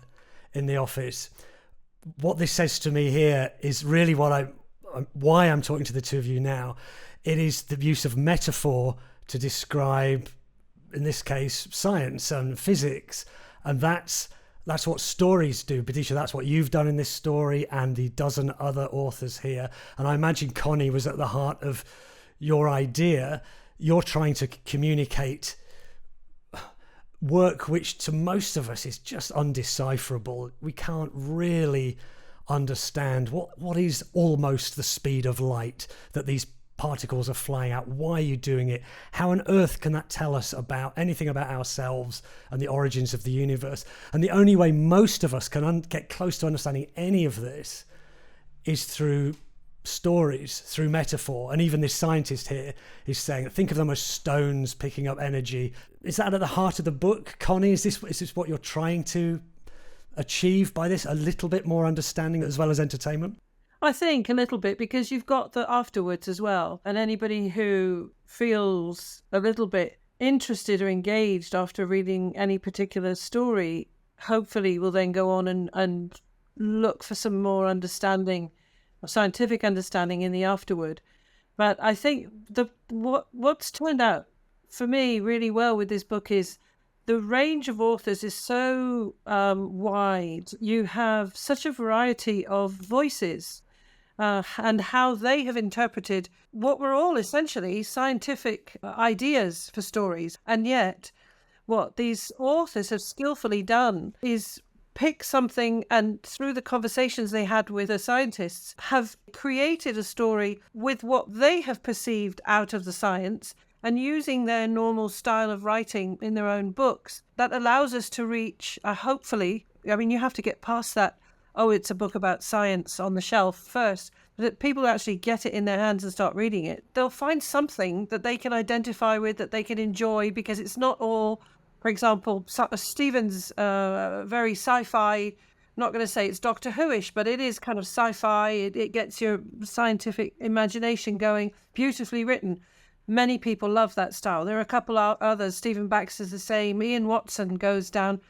in the office, what this says to me here is really why I'm talking to the two of you now. It is the use of metaphor to describe, in this case, science and physics. And that's what stories do. Bidisha, that's what you've done in this story and the dozen other authors here. And I imagine Connie was at the heart of your idea. You're trying to communicate work which to most of us is just undecipherable. We can't really understand what is almost the speed of light that these particles are flying out. Why are you doing it? How on earth can that tell us about anything about ourselves and the origins of the universe? And the only way most of us can get close to understanding any of this is through stories, through metaphor. And even this scientist here is saying, think of them as stones picking up energy. Is that at the heart of the book, Connie? Is this what you're trying to achieve by this? A little bit more understanding as well as entertainment? I think a little bit, because you've got the afterwards as well. And anybody who feels a little bit interested or engaged after reading any particular story, hopefully will then go on and look for some more understanding, or scientific understanding in the afterward. But I think what's turned out for me really well with this book is the range of authors is so wide. You have such a variety of voices and how they have interpreted what were all essentially scientific ideas for stories. And yet what these authors have skillfully done is pick something, and through the conversations they had with the scientists, have created a story with what they have perceived out of the science, and using their normal style of writing in their own books. That allows us to reach, hopefully, I mean, you have to get past that, oh, it's a book about science on the shelf first, that people actually get it in their hands and start reading it. They'll find something that they can identify with, that they can enjoy, because it's not all, for example, Stephen's very sci-fi. I'm not going to say it's Doctor Who-ish, but it is kind of sci-fi. It gets your scientific imagination going, beautifully written. Many people love that style. There are a couple of others. Stephen Baxter's the same. Ian Watson goes down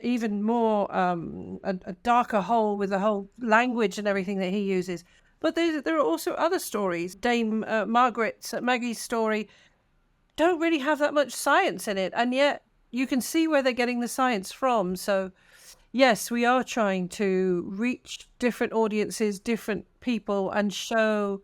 even more a darker hole with the whole language and everything that he uses. But there are also other stories. Dame Maggie's story don't really have that much science in it, and yet you can see where they're getting the science from. So yes, we are trying to reach different audiences, different people, and show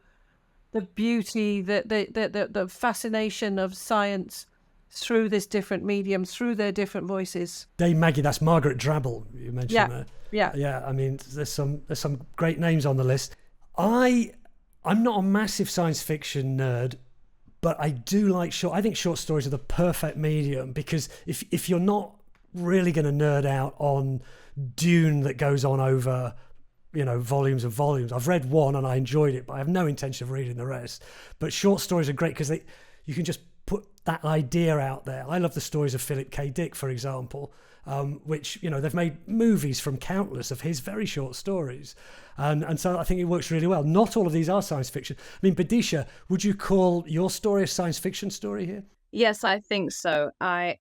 the beauty, the fascination of science through this different medium, through their different voices. Dame Maggie, that's Margaret Drabble you mentioned there. Yeah. I mean, there's some great names on the list. I'm not a massive science fiction nerd, but I do like I think short stories are the perfect medium, because if you're not really going to nerd out on Dune that goes on over, volumes and volumes. I've read one and I enjoyed it, but I have no intention of reading the rest. But short stories are great because you can just put that idea out there. I love the stories of Philip K. Dick, for example. which, they've made movies from countless of his very short stories. And so I think it works really well. Not all of these are science fiction. I mean, Badisha, would you call your story a science fiction story here? Yes, I think so. I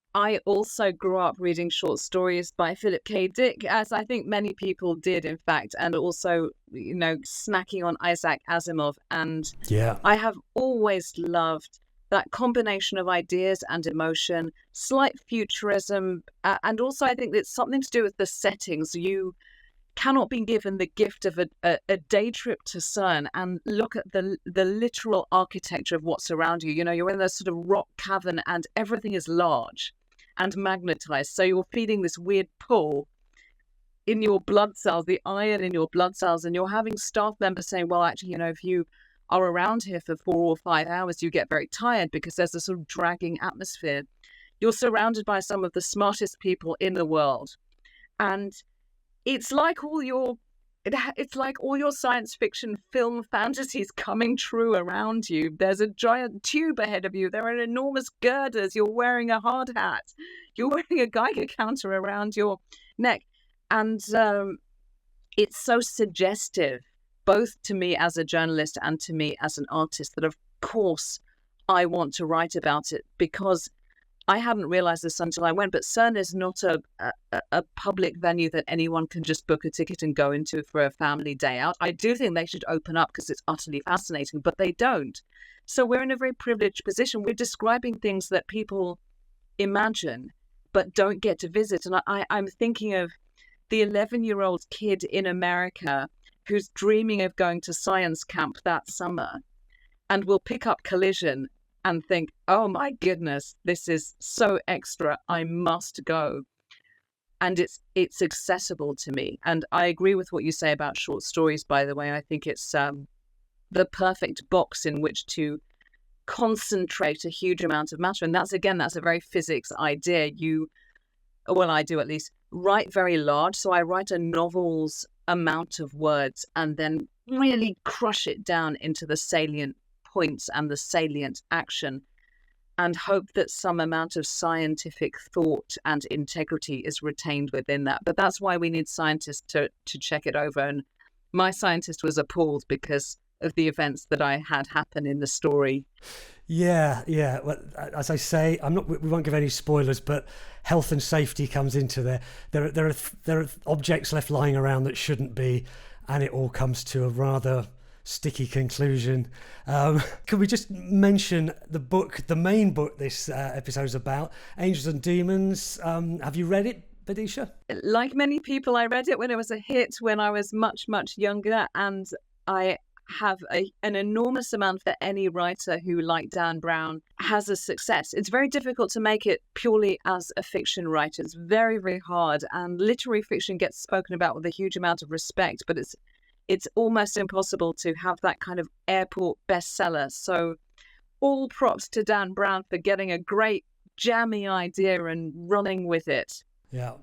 also grew up reading short stories by Philip K. Dick, as I think many people did, in fact, and also, snacking on Isaac Asimov. And yeah, I have always loved that combination of ideas and emotion, slight futurism, and also I think it's something to do with the settings. You cannot be given the gift of a day trip to CERN and look at the literal architecture of what's around you. You're in this sort of rock cavern and everything is large and magnetized. So you're feeling this weird pull in your blood cells, the iron in your blood cells, and you're having staff members saying, well, actually, if you are around here for 4 or 5 hours, you get very tired because there's a sort of dragging atmosphere. You're surrounded by some of the smartest people in the world. And it's like all your science fiction film fantasies coming true around you. There's a giant tube ahead of you. There are enormous girders. You're wearing a hard hat. You're wearing a Geiger counter around your neck. And it's so suggestive, both to me as a journalist and to me as an artist, that of course I want to write about it, because I hadn't realized this until I went, but CERN is not a public venue that anyone can just book a ticket and go into for a family day out. I do think they should open up because it's utterly fascinating, but they don't. So we're in a very privileged position. We're describing things that people imagine but don't get to visit. And I'm thinking of the 11-year-old kid in America who's dreaming of going to science camp that summer and will pick up Collision and think, oh my goodness, this is so extra, I must go. And it's accessible to me. And I agree with what you say about short stories, by the way. I think it's the perfect box in which to concentrate a huge amount of matter. And that's a very physics idea. I do at least, write very large. So I write a novel's amount of words and then really crush it down into the salient points and the salient action, and hope that some amount of scientific thought and integrity is retained within that. But that's why we need scientists to check it over. And my scientist was appalled because of the events that I had happen in the story. Yeah. Well, as I say, we won't give any spoilers, but health and safety comes into there. There are objects left lying around that shouldn't be, and it all comes to a rather sticky conclusion. Can we just mention the main book this episode is about, Angels and Demons? Have you read it, Badisha? Like many people, I read it when it was a hit when I was much, much younger, and I have an enormous amount for any writer who, like Dan Brown, has a success. It's very difficult to make it purely as a fiction writer. It's very, very hard, and literary fiction gets spoken about with a huge amount of respect, but it's almost impossible to have that kind of airport bestseller. So all props to Dan Brown for getting a great jammy idea and running with it. Yeah.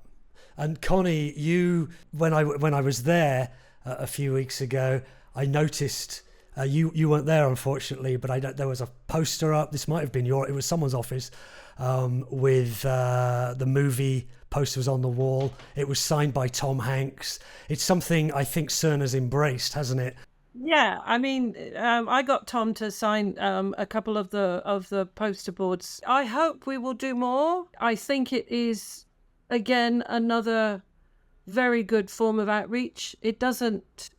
And Connie, when I was there a few weeks ago, I noticed you weren't there, unfortunately, but there was a poster up. This might have been it was someone's office, with the movie posters on the wall. It was signed by Tom Hanks. It's something I think CERN has embraced, hasn't it? Yeah, I mean, I got Tom to sign a couple of the poster boards. I hope we will do more. I think it is, again, another very good form of outreach. It doesn't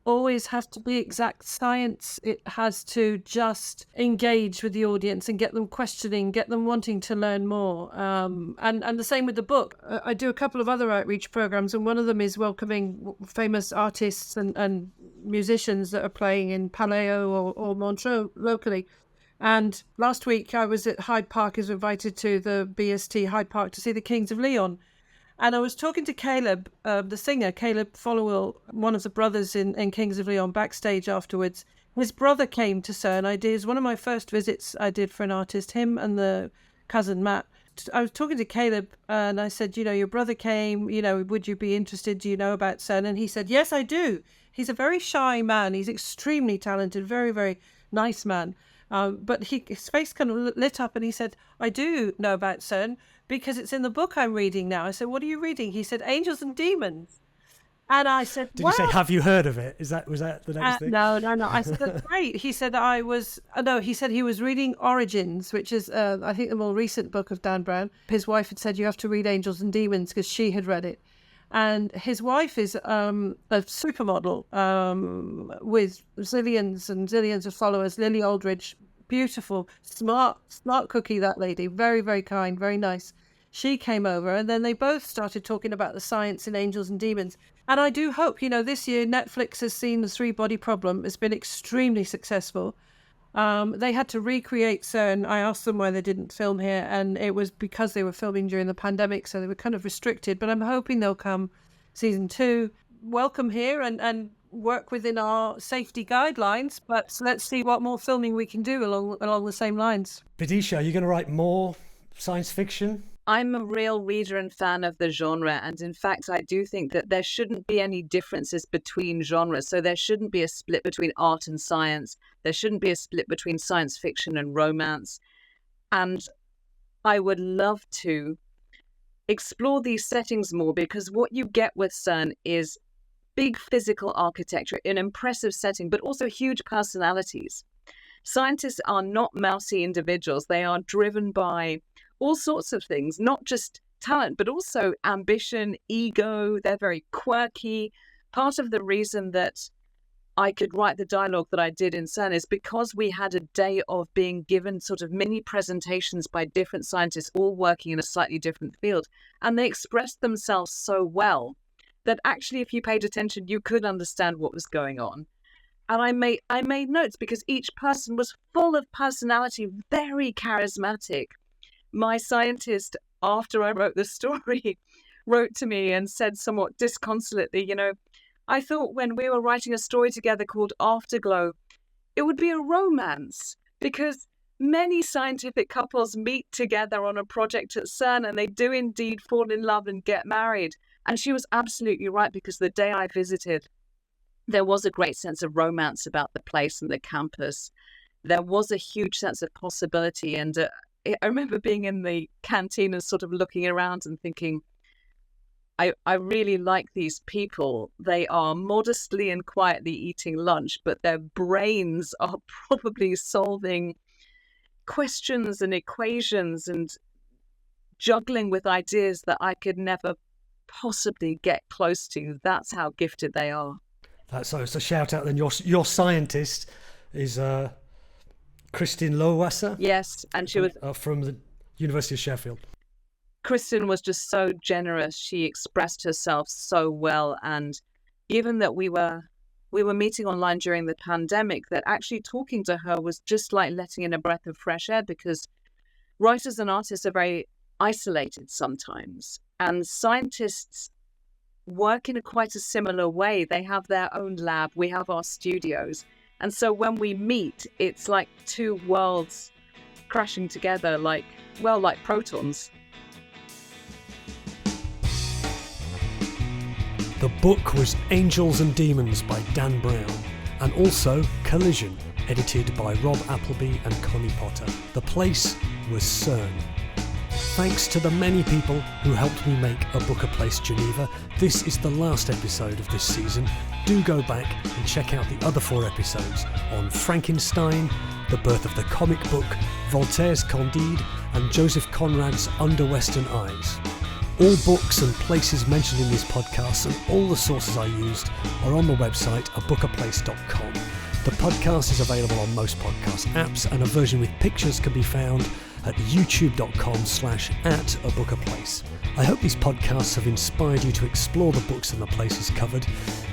always have to be exact science. It has to just engage with the audience and get them questioning, get them wanting to learn more. And the same with the book. I do a couple of other outreach programs, and one of them is welcoming famous artists and musicians that are playing in Palais or Montreux locally. And last week I was at Hyde Park, as invited to the BST Hyde Park to see the Kings of Leon. And I was talking to Caleb, the singer, Caleb Followill, one of the brothers in Kings of Leon, backstage afterwards. His brother came to CERN. It was one of my first visits I did for an artist, him and the cousin Matt. I was talking to Caleb and I said, your brother came, would you be interested? Do you know about CERN? And he said, yes, I do. He's a very shy man. He's extremely talented, very, very nice man. But his face kind of lit up and he said, I do know about CERN, because it's in the book I'm reading now. I said, what are you reading? He said, Angels and Demons. And I said, Did you say, have you heard of it? Was that the next thing? No. I said, that's great. He said he said he was reading Origins, which is, I think, the more recent book of Dan Brown. His wife had said, you have to read Angels and Demons because she had read it. And his wife is a supermodel with zillions and zillions of followers, Lily Aldridge. Beautiful, smart cookie, that lady. Very, very kind, very nice. She came over and then they both started talking about the science in Angels and Demons. And I do hope, this year Netflix has seen the 3-body problem. It's been extremely successful. They had to recreate CERN. I asked them why they didn't film here, and it was because they were filming during the pandemic, so they were kind of restricted. But I'm hoping they'll come season 2, welcome here and work within our safety guidelines. But let's see what more filming we can do along the same lines. Vidisha, are you going to write more science fiction? I'm a real reader and fan of the genre, and in fact I do think that there shouldn't be any differences between genres. So there shouldn't be a split between art and science. There shouldn't be a split between science fiction and romance. And I would love to explore these settings more, because what you get with CERN is big physical architecture, an impressive setting, but also huge personalities. Scientists are not mousy individuals. They are driven by all sorts of things, not just talent, but also ambition, ego. They're very quirky. Part of the reason that I could write the dialogue that I did in CERN is because we had a day of being given sort of mini presentations by different scientists, all working in a slightly different field. And they expressed themselves so well that actually, if you paid attention, you could understand what was going on. And I made notes because each person was full of personality, very charismatic. My scientist, after I wrote the story, wrote to me and said somewhat disconsolately, I thought when we were writing a story together called Afterglow, it would be a romance, because many scientific couples meet together on a project at CERN and they do indeed fall in love and get married. And she was absolutely right, because the day I visited, there was a great sense of romance about the place and the campus. There was a huge sense of possibility. And I remember being in the canteen and sort of looking around and thinking, I really like these people. They are modestly and quietly eating lunch, but their brains are probably solving questions and equations and juggling with ideas that I could never possibly get close to. That's how gifted they are. So it's a shout out then. Your scientist is Kristin Lowasser. Yes, and she was from the University of Sheffield. Kristin was just so generous. She expressed herself so well, and given that we were meeting online during the pandemic, that actually talking to her was just like letting in a breath of fresh air, because writers and artists are very isolated sometimes, and scientists work in quite a similar way. They have their own lab, we have our studios, and so when we meet, it's like two worlds crashing together, like protons. The book was Angels and Demons by Dan Brown, and also Collision, edited by Rob Appleby and Connie Potter. The place was CERN. Thanks to the many people who helped me make A Book, A Place Geneva. This is the last episode of this season. Do go back and check out the other 4 episodes on Frankenstein, The Birth of the Comic Book, Voltaire's Candide, and Joseph Conrad's Under Western Eyes. All books and places mentioned in these podcasts and all the sources I used are on the website abookaplace.com. The podcast is available on most podcast apps, and a version with pictures can be found at youtube.com/@abookaplace. I hope these podcasts have inspired you to explore the books and the places covered.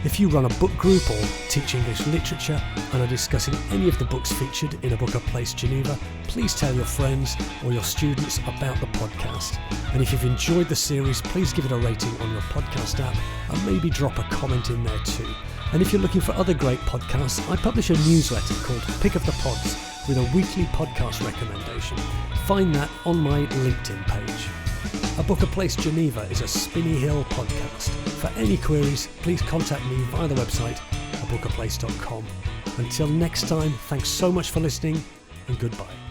If you run a book group or teach English literature and are discussing any of the books featured in A Book, A Place Geneva, please tell your friends or your students about the podcast. And if you've enjoyed the series, please give it a rating on your podcast app and maybe drop a comment in there too. And if you're looking for other great podcasts, I publish a newsletter called Pick of the Pods with a weekly podcast recommendation. Find that on my LinkedIn page. A Book, A Place Geneva is a Spinny Hill podcast. For any queries, please contact me via the website abookaplace.com. Until next time, thanks so much for listening, and goodbye.